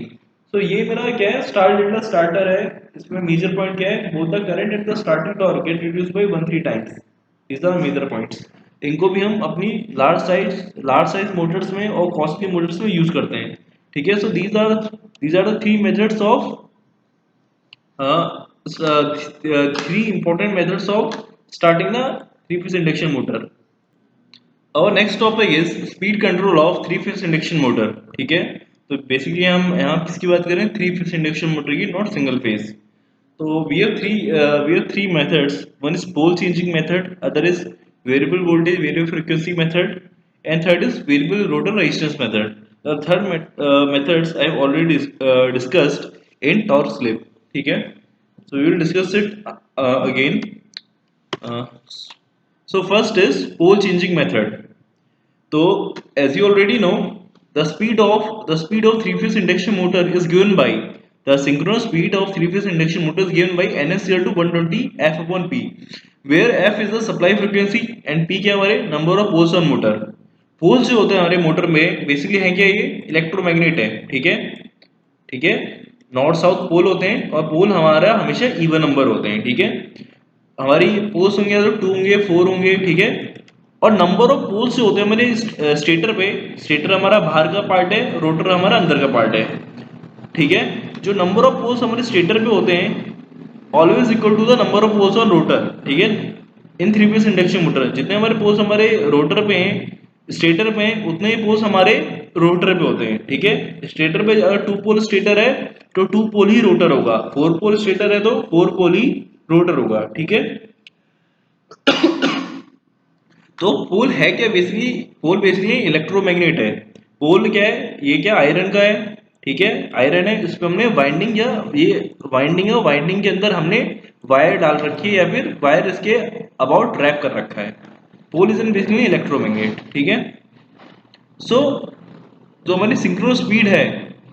[SPEAKER 1] तो ये मेरा क्या है, स्टार डेल्टा स्टार्टर है। इसमें मेजर पॉइंट क्या है, both the current and the starting torque get reduce by 1/3 times. these are major points. इनको भी हम अपनी लार्ज साइज मोटर्स में और कॉस्टली मोटर्स में यूज करते हैं। ठीक है, सो these are the three methods of three important methods of starting the three phase induction motor. Our next topic is speed control of three phase induction motor। ठीक है, तो बेसिकली हम यहाँ किसकी बात करें, थ्री फेज इंडक्शन मोटर की, not single phase. तो we have three methods. One is pole changing method, other is variable voltage variable frequency method, and third is variable rotor resistance method. The third methods I have already discussed in torque slip। ठीक है, so we will discuss it again। uh, so first is pole changing method। So as you already know, the speed of three phase induction motor is given by the synchronous speed of three phase induction motor is given by ns equal to 120 f upon p, where f is the supply frequency and p क्या हमारे number of poles on motor। Poles जो होते हैं हमारे motor में basically है क्या, ये इलेक्ट्रोमैग्नेट है। ठीक है, ठीक है, नॉर्थ साउथ पोल होते हैं और पोल हमारा हमेशा इवन नंबर होते हैं। ठीक है, हमारी पोल्स होंगे तो 2 होंगे 4 होंगे। ठीक है, और नंबर ऑफ पोल्स जो होते हैं हमारे स्टेटर पे, स्टेटर हमारा बाहर का पार्ट है, रोटर हमारा अंदर का पार्ट है। ठीक है, जो नंबर ऑफ पोल्स हमारे स्टेटर पे होते हैं always equal to the number of poles on rotor. ठीक है, in three phase induction motor जितने हमारे पोल्स हमारे रोटर पे हैं, स्टेटर पे हैं, उतने ही पोल्स हमारे रोटर पे होते हैं। ठीक है, स्टेटर पे अगर 2 पोल स्टेटर है तो 2 पोल ही रोटर होगा, 4 पोल स्टेटर है तो 4 पोल ही रोटर होगा। ठीक है, तो पोल है क्या, बेसिकली पोल बेसिकली इलेक्ट्रोमैग्नेट है। पोल क्या है, ये क्या आयरन का है। ठीक है, आयरन है, इस पे हमने वाइंडिंग या ये वाइंडिंग है, वाइंडिंग के अंदर हमने वायर डाल रखी है या फिर वायर इसके अबाउट रैप कर रखा है। Pole is in basically electromagnet. ठीक है, सो जो हमारी सिंक्रोनस स्पीड है,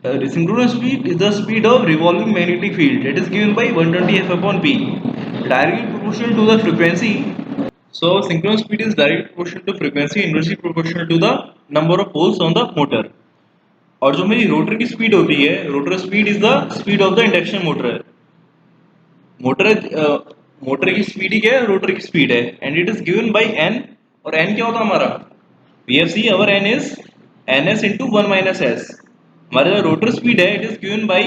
[SPEAKER 1] synchronous speed is the speed of revolving magnetic field, it is given by 120 f upon p, directly proportional to the frequency. So synchronous speed is directly proportional to frequency, inversely proportional to the number of poles on the motor। और जो मेरी rotor की speed होती है, rotor speed is the speed of the induction motor. Motor motor की speed ही क्या है, रोटर की स्पीड है, and it is given by n। और n क्या होता है हमारा, we have see our n is ns into 1 minus s। हमारा जो रोटर स्पीड है it is given by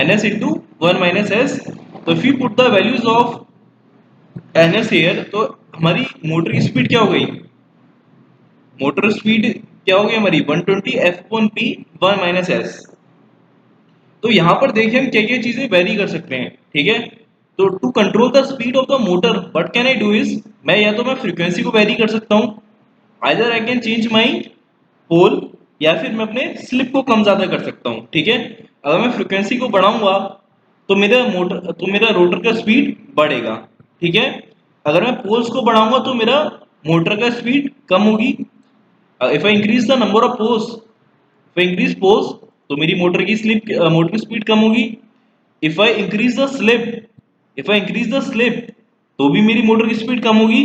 [SPEAKER 1] ns into 1 minus s। तो if you put the values of ns here, तो हमारी मोटर की स्पीड क्या हो गई, मोटर स्पीड क्या हो गई हमारी 120 f upon p 1 minus s। तो यहाँ पर देखिए हम क्या क्या चीजें वेरी कर सकते हैं। ठीक है, तो to control the speed of the motor what can I do is, मैं या तो मैं फ्रीक्वेंसी को वेरी कर सकता हूँ, either I can change my pole, या फिर मैं अपने स्लिप को कम ज्यादा कर सकता हूँ। ठीक है, अगर मैं फ्रीक्वेंसी को बढ़ाऊंगा तो मेरा रोटर का स्पीड बढ़ेगा। ठीक है, अगर मैं पोल्स को बढ़ाऊंगा तो मेरा मोटर का स्पीड कम होगी। If I increase the number of poles, if I increase poles तो मेरी मोटर की स्पीड कम होगी। If I increase the slip, if I increase the slip तो भी मेरी मोटर की स्पीड कम होगी।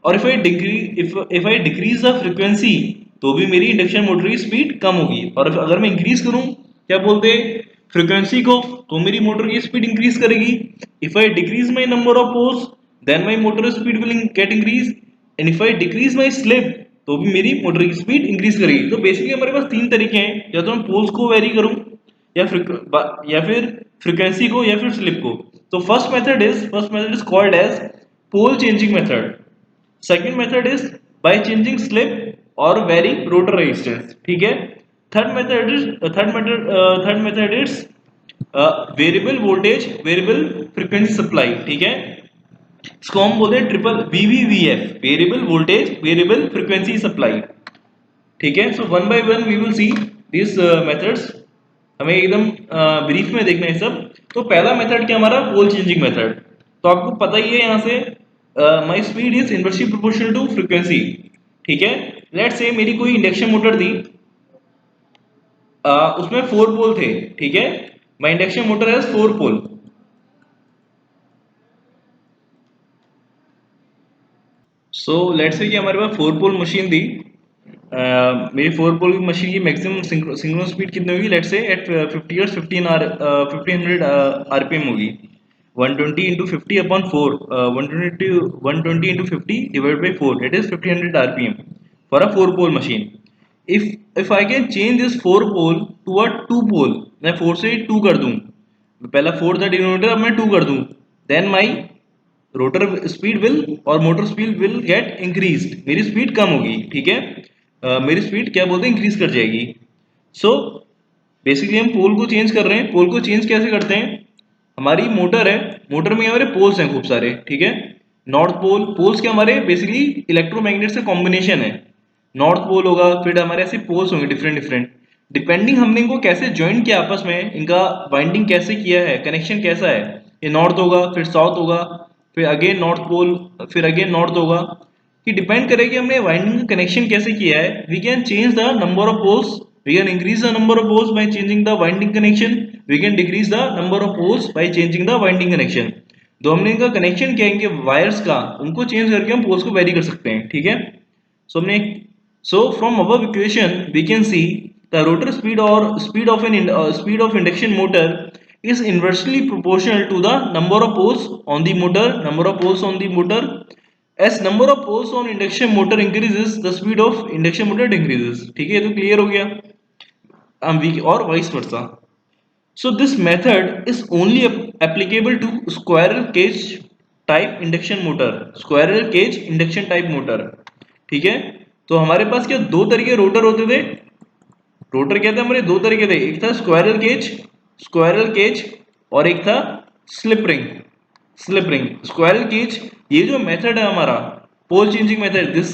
[SPEAKER 1] और if I decrease the frequency, तो भी मेरी इंडक्शन मोटर की स्पीड कम होगी। और अगर मैं इंक्रीज करूं, क्या बोलते हैं, फ्रीक्वेंसी को, तो मेरी मोटर की स्पीड इंक्रीज करेगी। If I decrease my number of poles, then my motor speed will get increase. And if I decrease my slip, तो भी मेरी मोटर की स्पीड इंक्रीज करेगी। तो बेसिकली हमारे पास तीन तरीके हैं, या तो मैं पोल्स को वेरी करूं, या फिर फ्रीक्वेंसी को, या फिर स्लिप को। तो first method is called as pole changing method. Second method is by changing slip और वेरिंग रोटर रेजिस्टेंस, ठीक है। Third method is variable voltage variable frequency supply, ठीक है। इसको हम बोलते हैं triple VVVF, variable voltage variable frequency supply, ठीक है। So one by one we will see this methods. हमें एकदम ब्रीफ में देखना है सब। तो पहला मेथड क्या हमारा, पोल चेंजिंग मेथड। तो आपको पता ही है यहाँ से, my speed is inversely proportional to frequency, ठीक है। लेट्स से मेरी कोई इंडक्शन मोटर थी, उसमें 4 पोल थे, ठीक है। My induction motor has 4 pole. So let's say कि हमारे पास 4 पोल मशीन थी। मेरी 4 पोल की मशीन की मैक्सिमम सिंक्रोनस स्पीड कितनी होगी, लेट्स से एट 50 और 1500 आरपीएम होगी। 120 into 50 upon 4, 120 into 50 divide by 4, it is 1500 RPM for a 4 pole machine. If I can change this 4 pole to a 2 pole, मैं 4 से 2 कर दूं, पहला 4 था डिनोमिनेटर, अब मैं 2 कर दूं, then my rotor speed will और motor speed will get increased, मेरी स्पीड कम होगी, ठीक है। मेरी स्पीड क्या बोलते हैं, इंक्रीज कर जाएगी। सो बेसिकली हम पोल को चेंज कर रहे हैं। पोल को चेंज कैसे करते हैं, हमारी मोटर है, मोटर में हमारे पोल्स हैं खूब सारे, ठीक है। नॉर्थ पोल, पोल्स के हमारे बेसिकली इलेक्ट्रोमैग्नेट से कॉम्बिनेशन है। नॉर्थ पोल होगा, फिर हमारे ऐसे पोल्स होंगे डिफरेंट डिफरेंट, डिपेंडिंग हमने इनको कैसे ज्वाइन किया आपस में, इनका बाइंडिंग कैसे किया है, कनेक्शन कैसा है। ये नॉर्थ होगा, फिर साउथ होगा, फिर अगेन नॉर्थ पोल, फिर अगेन नॉर्थ होगा, कि डिपेंड करेगा कि हमने वाइंडिंग का कनेक्शन कैसे किया है। We can change the number of poles, we can increase the number of poles by changing the winding connection, we can decrease the number of poles by changing the winding connection. तो हमने इनका connection क्या है, इनके wires का, उनको change करके हम पोल्स को वेरी कर सकते हैं, ठीक है। सो हमने so from above equation we can see the rotor speed or speed of induction motor is inversely proportional to the number of poles on the motor. As number of poles on induction motor increases, the speed of induction motor decreases, ठीक है। ये तो clear हो गया, और vice versa. So this method is only applicable to squirrel cage type induction motor, squirrel cage induction type motor, ठीक है। तो हमारे पास क्या दो तरीके रोटर होते थे, रोटर क्या थे हमारे, दो तरीके थे, एक था स्क्वायरल केज और एक था स्लिप रिंग। स्क्वायरल केज, ये जो मेथड है हमारा pole changing method, this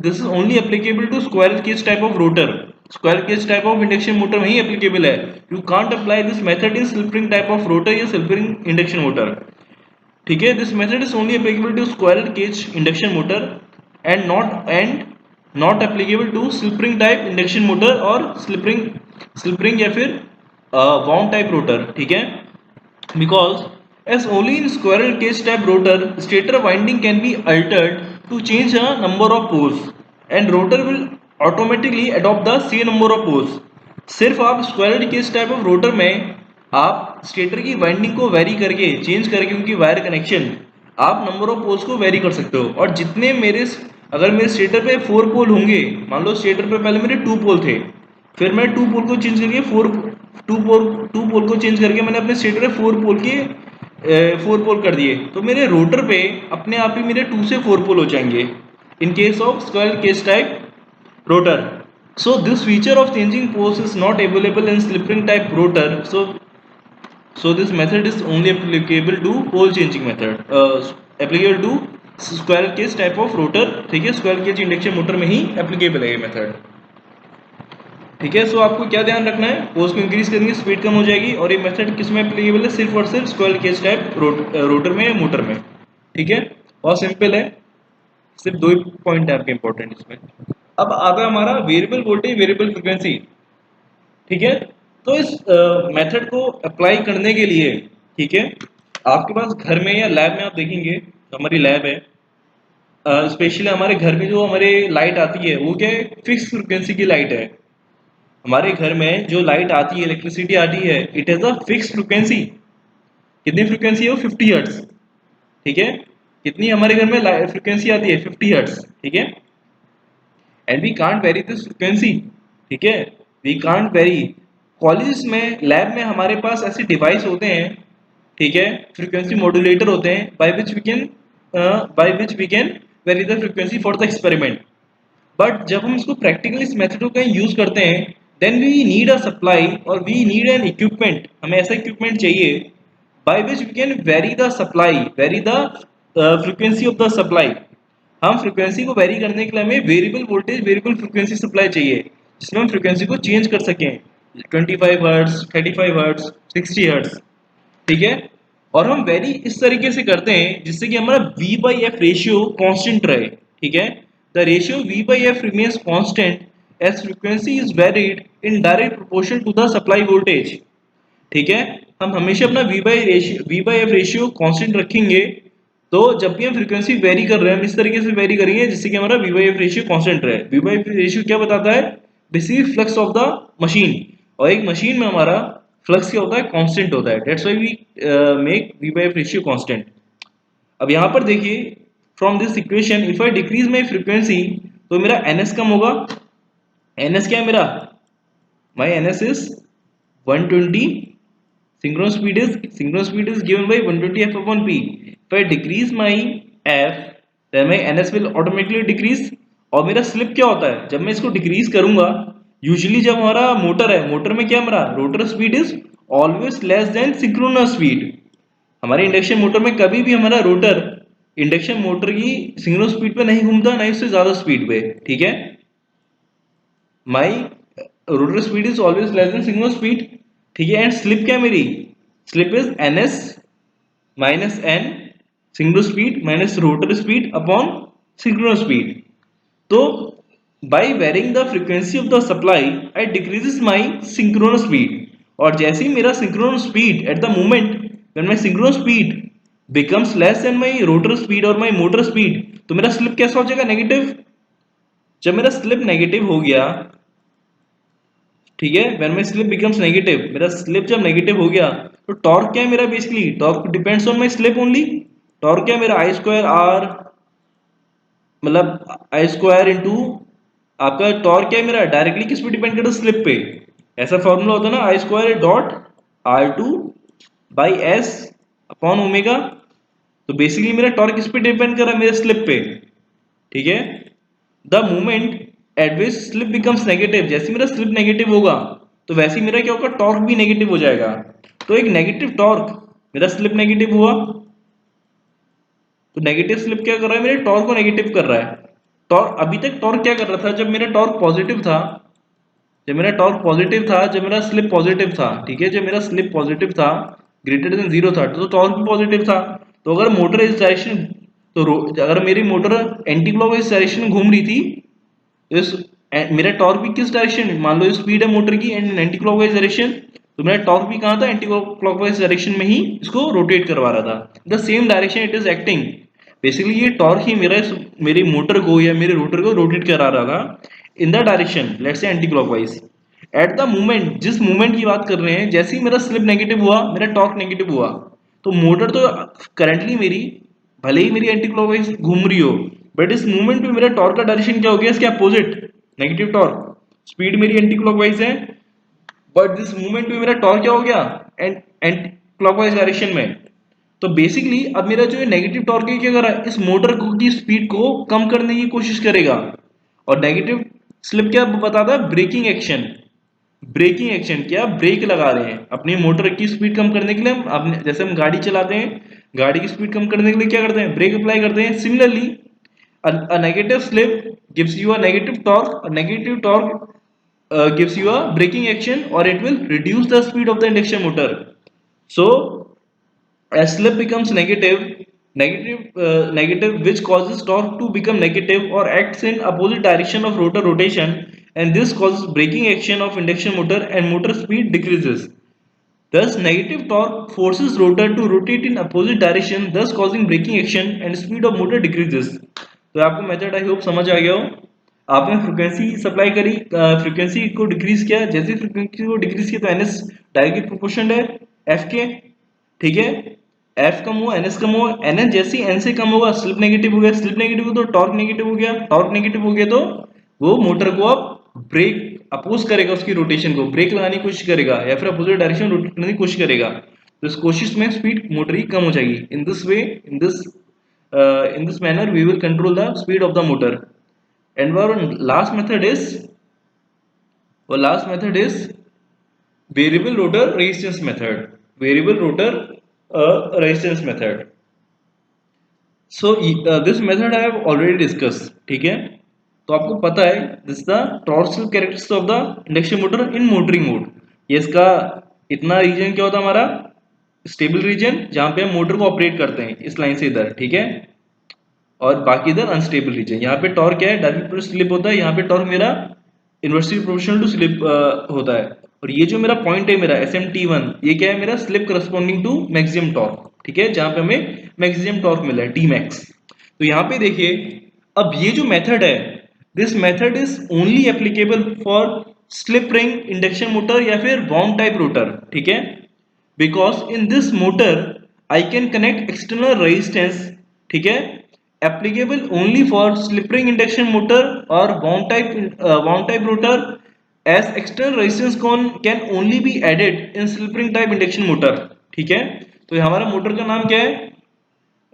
[SPEAKER 1] is only applicable to squirrel cage type of rotor, squirrel cage type of induction motor में ही एप्लीकेबल है। You can't apply this method in slip ring type of rotor या slip ring induction motor, ठीक है। This method is only applicable to squirrel cage induction motor and not applicable to slip ring type induction motor और slip ring या फिर wound type rotor, ठीक है। Because as only in squirrel cage type rotor, stator winding can be altered to change a number of poles and rotor will automatically adopt the same number of poles. सिर्फ आप squirrel cage type of rotor में आप stator की winding को vary करके, change करके उनकी wire connection, आप नंबर ऑफ पोल्स को वेरी कर सकते हो। और जितने मेरे, अगर मेरे स्टेटर पे 4 पोल होंगे, मान लो स्टेटर पे पहले मेरे 2 पोल थे, फिर मैं 2 पोल को चेंज करके 2 पोल को चेंज करके मैंने अपने स्टेटर में 4 पोल कर दिए, तो मेरे रोटर पे अपने आप ही मेरे 2 से 4 पोल हो जाएंगे in case of squirrel cage type rotor. So this feature of changing poles is not available in slip ring type rotor. So this method is only applicable to pole changing method. Applicable to squirrel cage type of rotor. ठीक है, squirrel cage induction motor में ही applicable है ये method, ठीक है। सो आपको क्या ध्यान रखना है, पोल्स को इंक्रीज करेंगे स्पीड कम हो जाएगी, और ये मेथड किस में एप्लीकेबल है, सिर्फ और सिर्फ स्क्वायरल केज टाइप रोटर में या मोटर में, ठीक है। बहुत सिंपल है, सिर्फ दो ही पॉइंट है आपके इंपॉर्टेंट इसमें। अब आता है हमारा वेरिएबल वोल्टेज वेरिएबल फ्रीक्वेंसी, ठीक है। तो इस मेथड को अप्लाई करने के लिए, ठीक है, आपके पास घर में या लैब में आप देखेंगे, हमारी लैब है, स्पेशली हमारे घर में जो हमारे लाइट आती है वो क्या है, फिक्स फ्रिक्वेंसी की लाइट है। हमारे घर में जो लाइट आती है, इलेक्ट्रिसिटी आती है, it is a fix frequency. कितनी फ्रिक्वेंसी है वो? 50 हर्ट्ज। ठीक है, कितनी हमारे घर में फ्रिक्वेंसी आती है? 50 हर्ट्ज। ठीक है, and we can't vary this frequency. ठीक है, वी कांट वेरी। कॉलेज में, लैब में हमारे पास ऐसे डिवाइस होते हैं, ठीक है, फ्रीक्वेंसी मॉड्यूलेटर होते हैं, by which we can vary the frequency for the experiment. But जब हम इसको प्रैक्टिकली इस मेथड का यूज करते हैं, then we need a supply और वी नीड एन इक्विपमेंट। हमें ऐसा इक्विपमेंट चाहिए by which we can vary the supply, vary the frequency of the supply. हम फ्रीक्वेंसी को वेरी करने के लिए हमें variable voltage, variable frequency supply चाहिए, जिसमें हम फ्रीक्वेंसी को चेंज कर सकें। 25 हर्ट्ज, 35 हर्ट्ज, 60 हर्ट्ज। ठीक है, और हम वेरी इस तरीके से करते हैं जिससे कि हमारा V by F ratio constant रहे। ठीक है, the ratio V by F remains constant as frequency is varied in direct proportion to the supply voltage. ठीक है, हम हमेशा अपना V by F ratio constant रखेंगे। तो जब भी हम फ्रीक्वेंसी वेरी कर रहे हैं, हम इस तरीके से वेरी करेंगे जिससे कि हमारा V by F ratio constant रहे। V बाई एफ रेशियो क्या बताता है? Basically flux of the machine. और एक मशीन में हमारा फ्लक्स क्या होता है? कांस्टेंट होता है। That's why we make V by F ratio constant. अब यहाँ पर देखिए, from this equation if I decrease my frequency, तो मेरा NS कम होगा। NS क्या है मेरा? My NS is 120। Synchronous speed is given by 120 f upon p. If I decrease my f, then my ns will automatically decrease। और मेरा slip क्या होता है जब मैं इसको डिक्रीज करूंगा? यूजुअली जब हमारा मोटर है, मोटर में क्या हमारा rotor speed is always less than synchronous speed. हमारे इंडक्शन मोटर में कभी भी हमारा रोटर इंडक्शन मोटर की सिंक्रोनस स्पीड पे नहीं घूमता, ना ही उससे ज्यादा स्पीड पे। ठीक है, my rotor speed is always less than synchronous speed. ठीक है, एंड स्लिप क्या है मेरी? Slip is ns minus n, synchronous speed minus rotor speed upon synchronous speed. तो by varying the frequency of the supply I decreases my synchronous speed. और जैसे ही मेरा synchronous speed at the moment when my synchronous speed becomes less than my rotor speed और my motor speed, तो मेरा slip कैसा हो जाएगा? नेगेटिव। जब मेरा स्लिप नेगेटिव हो गया, ठीक है, when my slip becomes negative, मेरा स्लिप जब नेगेटिव हो गया, तो टॉर्क क्या है मेरा? Basically torque depends on my slip only. Torque क्या है मेरा? आई स्क्वायर आर, मतलब आई स्क्वायर इंटू आपका टॉर्क क्या है मेरा? डायरेक्टली किस पे डिपेंड करता है? स्लिप पे। ऐसा फॉर्मूला होता है ना, I square dot R2 by S upon omega. तो बेसिकली मेरा टॉर्क किस पे डिपेंड कर रहा है? मेरे स्लिप पे। ठीक है, the moment at which slip becomes negative, जैसे मेरा स्लिप नेगेटिव होगा तो वैसे ही मेरा क्या होगा? टॉर्क भी नेगेटिव हो जाएगा। तो एक नेगेटिव टॉर्क, मेरा स्लिप नेगेटिव हुआ तो नेगेटिव स्लिप क्या कर रहा है? मेरे टॉर्क को नेगेटिव कर रहा है। टॉर्क अभी तक टॉर्क क्या कर रहा था? जब मेरा टॉर्क पॉजिटिव था, जब मेरा टॉर्क पॉजिटिव था, जब मेरा स्लिप पॉजिटिव था, ठीक है, जब मेरा स्लिप पॉजिटिव था, ग्रेटर देन जीरो था, तो टॉर्क भी पॉजिटिव था। तो अगर मोटर इस डायरेक्शन, तो अगर मेरी मोटर एंटी क्लॉकवाइज डायरेक्शन में घूम रही थी, इस मेरा टॉर्क भी किस डायरेक्शन, मान लो स्पीड है मोटर की एंड एंटी क्लॉकवाइज डायरेक्शन, तो मेरा टॉर्क भी कहाँ था? एंटी क्लॉकवाइज डायरेक्शन में ही इसको रोटेट करवा रहा था। The same direction it is acting. Basically ये टॉर्क ही मेरी मोटर को या मेरे रोटर को रोटेट करा रहा था in the direction let's say anti clockwise. Eight the moment, जिस मोमेंट की बात कर रहे हैं, जैसे ही मेरा स्लिप नेगेटिव हुआ, मेरा टॉर्क नेगेटिव हुआ, तो मोटर तो करंटली मेरी भले ही मेरी एंटी क्लॉकवाइज घूम रही हो, बट इस मूवमेंट पे मेरा टॉर्क का डायरेक्शन क्या हो गया? इसके अपोजिट, नेगेटिव टॉर्क। स्पीड मेरी एंटी क्लॉकवाइज है, बट दिस मूवमेंट पे मेरा टॉर्क क्या हो गया? एंटी क्लॉकवाइज डायरेक्शन में। तो बेसिकली अब मेरा जो नेगेटिव टॉर्क है क्या कर रहा है? इस मोटर की स्पीड को कम करने की कोशिश करेगा। और नेगेटिव स्लिप क्या बताता है? Braking action. ब्रेकिंग एक्शन क्या? ब्रेक लगा रहे हैं अपनी मोटर की स्पीड कम करने के लिए। हम अपने जैसे हम गाड़ी चलाते हैं, गाड़ी की स्पीड कम करने के लिए क्या करते हैं? ब्रेक अप्लाई करते हैं। Similarly a negative slip gives you a negative torque, a negative torque gives you a braking action, or it will reduce the speed of the induction motor. So as slip becomes negative which causes torque to become negative or acts in opposite direction of rotor rotation, and this causes braking action of induction motor and motor speed decreases. Thus negative torque forces rotor to rotate in opposite direction, thus causing braking action and speed of motor decreases. तो आपको method I hope समझ आ गया हो। आपने frequency supply करी, frequency को decrease किया, जैसे फ्रीक्वेंसी को डिक्रीज किया तो एनएस डायरेक्टली प्रोपोर्शनल है एफ के, ठीक है। एफ कम हुआ एनएस कम हुआ, एनएस जैसे ही एन से कम होगा स्लिप नेगेटिव हो गया, स्लिप नेगेटिव हो तो टॉर्क नेगेटिव हो गया, टॉर्क नेगेटिव हो गया तो वो मोटर को अब ब्रेक अपोज करेगा, उसकी रोटेशन को ब्रेक लगाने की कोशिश करेगा या फिर अपोजिट डायरेक्शन में रोटेट करने की कोशिश करेगा। तो इस कोशिश में स्पीड मोटर की कम हो जाएगी। In this way, in this manner we will control the speed of the motor. And our last method is variable rotor resistance method. Variable rotor resistance method. So this method I have already discussed, ठीक है। तो आपको पता है this the torsional characteristics of the induction motor in motoring mode. ये इसका इतना reason क्या होता है हमारा स्टेबल रीजन, जहां पे हम मोटर को ऑपरेट करते हैं इस लाइन से इधर, ठीक है। और बाकी इधर अनस्टेबल रीजन, यहाँ पे टॉर्क क्या है डायरेक्टली स्लिप होता है, यहाँ पे टॉर्क मेरा इनवर्सली प्रोपोर्शनल टू स्लिप होता है। और ये जो मेरा पॉइंट है मेरा SMT1, ये क्या है मेरा slip corresponding to maximum torque, ठीक है, जहां पे हमें मैक्सिमम टॉर्क मिला है Tmax। तो यहाँ पे देखिए अब ये जो मेथड है, this method is only applicable for slip ring induction motor या फिर वाउंड टाइप रोटर, ठीक है। Because in this motor I can connect external resistance, ठीक है, applicable only for slip ring induction motor or wound type rotor, as external resistance can only be added in slip ring type induction motor, ठीक है। तो ये हमारा motor का नाम क्या है,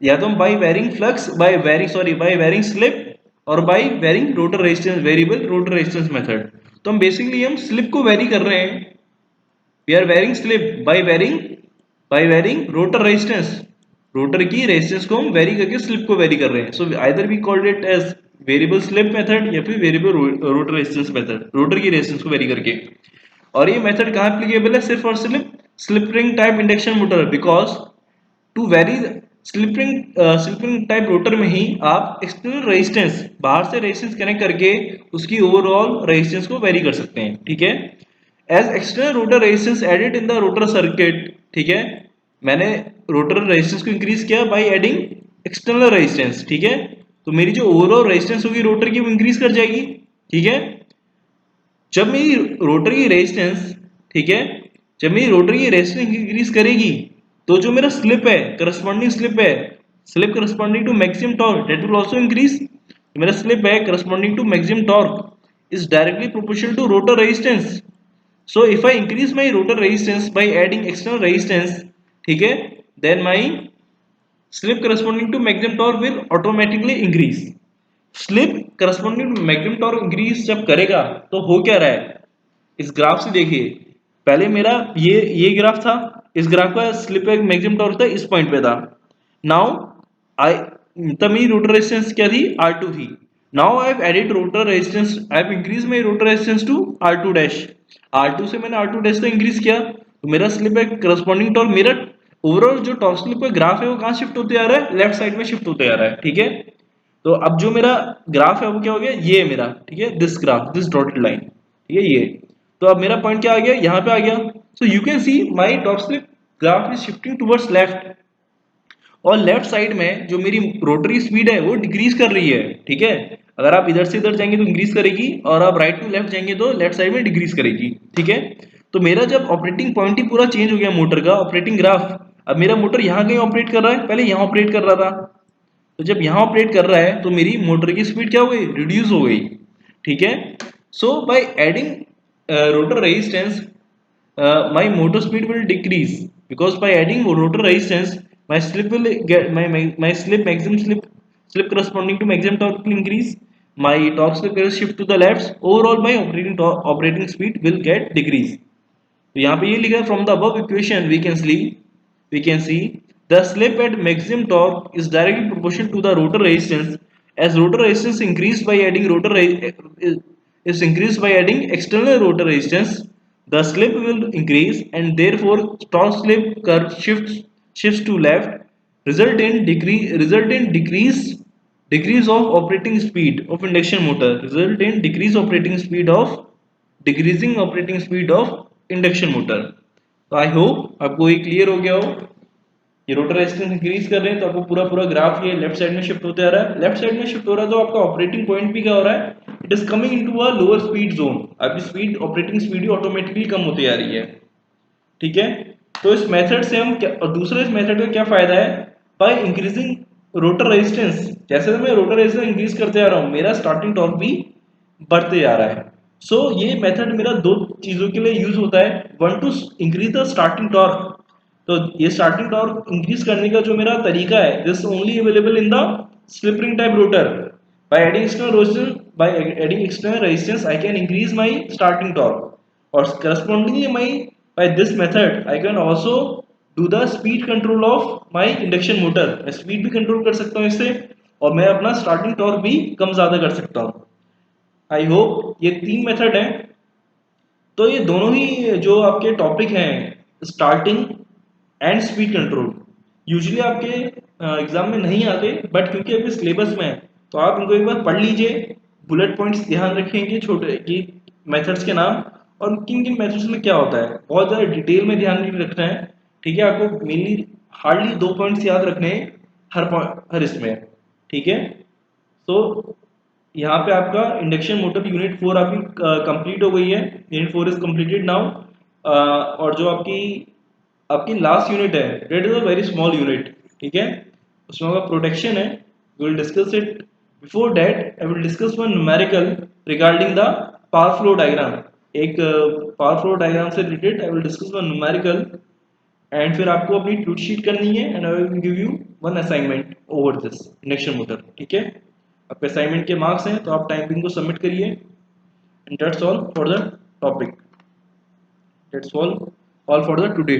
[SPEAKER 1] या तो हम by varying flux, by varying slip और by varying rotor resistance, variable rotor resistance method. तो हम बेसिकली हम स्लिप को वेरी कर रहे हैं, we are varying slip by varying rotor resistance, rotor की रेजिस्टेंस को हम वेरी करके स्लिप को वेरी कर रहे हैं। So either we called it as variable slip method या फिर variable rotor resistance method, rotor की रेजिस्टेंस को वेरी करके। और ये मेथड कहाँ एप्लीकेबल है, सिर्फ और सिर्फ slip ring type induction motor, because to vary slip ring type rotor में ही आप एक्सटर्नल रेजिस्टेंस, बाहर से रेजिस्टेंस कनेक्ट करके उसकी ओवरऑल रेजिस्टेंस को वेरी कर सकते हैं, ठीक है। As external rotor resistance added in the rotor circuit, ठीक है, मैंने रोटर रेजिस्टेंस को इंक्रीज किया बाय एडिंग एक्सटर्नल रेजिस्टेंस, ठीक है। तो मेरी जो ओवरऑल रेजिस्टेंस होगी रोटर की वो इंक्रीज कर जाएगी, ठीक है। जब मेरी रोटर की रेजिस्टेंस, ठीक है, जब मेरी रोटर की रेजिस्टेंस इंक्रीज करेगी तो जो मेरा स्लिप है, करस्पॉन्डिंग स्लिप है, slip corresponding to maximum torque, that will also increase. मेरा स्लिप है corresponding to maximum torque is directly proportional to rotor resistance. So if I increase my rotor resistance by adding external resistance, ठीक है, then my slip corresponding to maximum torque will automatically increase. Slip corresponding to maximum torque increase जब करेगा तो हो क्या रहा है, इस ग्राफ से देखिए, पहले मेरा ये ग्राफ था, इस ग्राफ का स्लिप मैक्सिमम टॉर्क था इस पॉइंट पे था। नाउ आई तब मेरी रोटर रेजिस्टेंस क्या थी, R2 थी। Now I have added rotor resistance, I have increase my rotor resistance to R2 dash, R2 से मैंने R2 डैश तो इंक्रीज किया, तो मेरा स्लिप है करस्पॉन्डिंग टॉर्क, मेरा ओवरऑल जो टॉर्क स्लिप का ग्राफ है वो कहाँ शिफ्ट होते आ रहा है, लेफ्ट साइड में शिफ्ट होते आ रहा है, ठीक है। तो अब जो मेरा ग्राफ है वो क्या हो गया, ये है मेरा, ठीक है, this graph, this dotted line, ठीक है ये। तो अब मेरा पॉइंट क्या आ गया, यहाँ पे आ गया। So you can see my torque slip graph is shifting towards left, और लेफ्ट साइड में जो मेरी रोटरी स्पीड है वो डिक्रीज कर रही है, ठीक है। अगर आप इधर से इधर जाएंगे तो इंक्रीज करेगी, और आप राइट टू लेफ्ट जाएंगे तो लेफ्ट साइड में डिक्रीज करेगी, ठीक है। तो मेरा जब ऑपरेटिंग पॉइंट ही पूरा चेंज हो गया मोटर का, ऑपरेटिंग ग्राफ, अब मेरा मोटर यहाँ कहीं ऑपरेट कर रहा है, पहले यहाँ ऑपरेट कर रहा था, तो जब यहाँ ऑपरेट कर रहा है तो मेरी मोटर की स्पीड क्या हो गई, रिड्यूस हो गई, ठीक है। So by adding rotor resistance my motor speed will decrease, because by adding rotor resistance my slip will get my slip maximum slip corresponding to maximum torque will increase, my torque slip will shift to the left, overall my operating speed will get decrease। तो यहाँ पे ये लिखा है from the above equation we can see the slip at maximum torque is directly proportional to the rotor resistance, as rotor resistance increased by adding is increased by adding external rotor resistance, the slip will increase and therefore torque slip curve shifts to left, result in decrease of operating speed of induction motor, result in decreasing operating speed of induction motor. तो I hope आपको ये clear हो गया हो। ये rotor resistance increase कर रहे हैं तो आपको पूरा पूरा ग्राफ ये लेफ्ट साइड में शिफ्ट होते आ रहा है। लेफ्ट साइड में शिफ्ट हो रहा है तो आपका ऑपरेटिंग पॉइंट भी क्या हो रहा है, it is coming into a lower speed zone. आपकी स्पीड, ऑपरेटिंग स्पीड ही ऑटोमेटिकली कम होती आ रही है। ठीक है, तो इस मेथड से हम क्या, और दूसरे इस मेथड का क्या फायदा है, बाय इंक्रीजिंग रोटर रेजिस्टेंस, जैसे मैं रोटर रेजिस्टेंस इंक्रीज करते आ रहा हूँ मेरा स्टार्टिंग टॉर्क भी बढ़ते जा रहा है। सो ये मेथड मेरा दो चीजों के लिए यूज होता है, one two increase the starting torque. तो ये स्टार्टिंग टॉर्क इंक्रीज करने का जो मेरा तरीका है, this only available in the slip ring type rotor. by adding external resistance by adding external resistance I can increase my starting torque, or correspondingly my by this method I can also do the speed control of my induction motor। मैं speed भी control कर सकता हूँ इससे, और मैं अपना starting torque भी कम ज्यादा कर सकता हूँ। आई होप ये तीन मेथड हैं। तो ये दोनों ही जो आपके टॉपिक हैं, starting and speed control, usually आपके एग्जाम में नहीं आते, बट क्योंकि अभी सिलेबस में है तो आप इनको एक बार पढ़ लीजिए, बुलेट पॉइंट्स ध्यान रखेंगे छोटे कि मेथड्स के नाम और किन किन मेथड्स में क्या होता है, बहुत ज़्यादा डिटेल में ध्यान नहीं रखना है। ठीक है, आपको मेनली हार्डली 2 पॉइंट्स याद रखने हैं हर इसमें। ठीक है, तो यहाँ पे आपका इंडक्शन मोटर यूनिट 4 आपकी कंप्लीट हो गई है, यूनिट 4 इज कंप्लीटेड नाउ। और जो आपकी आपकी लास्ट यूनिट है, that is a very small unit. ठीक है, उसमें आपका प्रोटेक्शन है, we will discuss it. Before that I will discuss one numerical regarding the power flow diagram. एक पावर फ्लो डायग्राम से related I will discuss one numerical, and फिर आपको अपनी ट्रूथ शीट करनी है, and I will give you one assignment over this induction motor. ठीक है, आपके असाइनमेंट के मार्क्स हैं तो आप टाइपिंग को सबमिट करिए, and that's all for the topic, that's all for the today.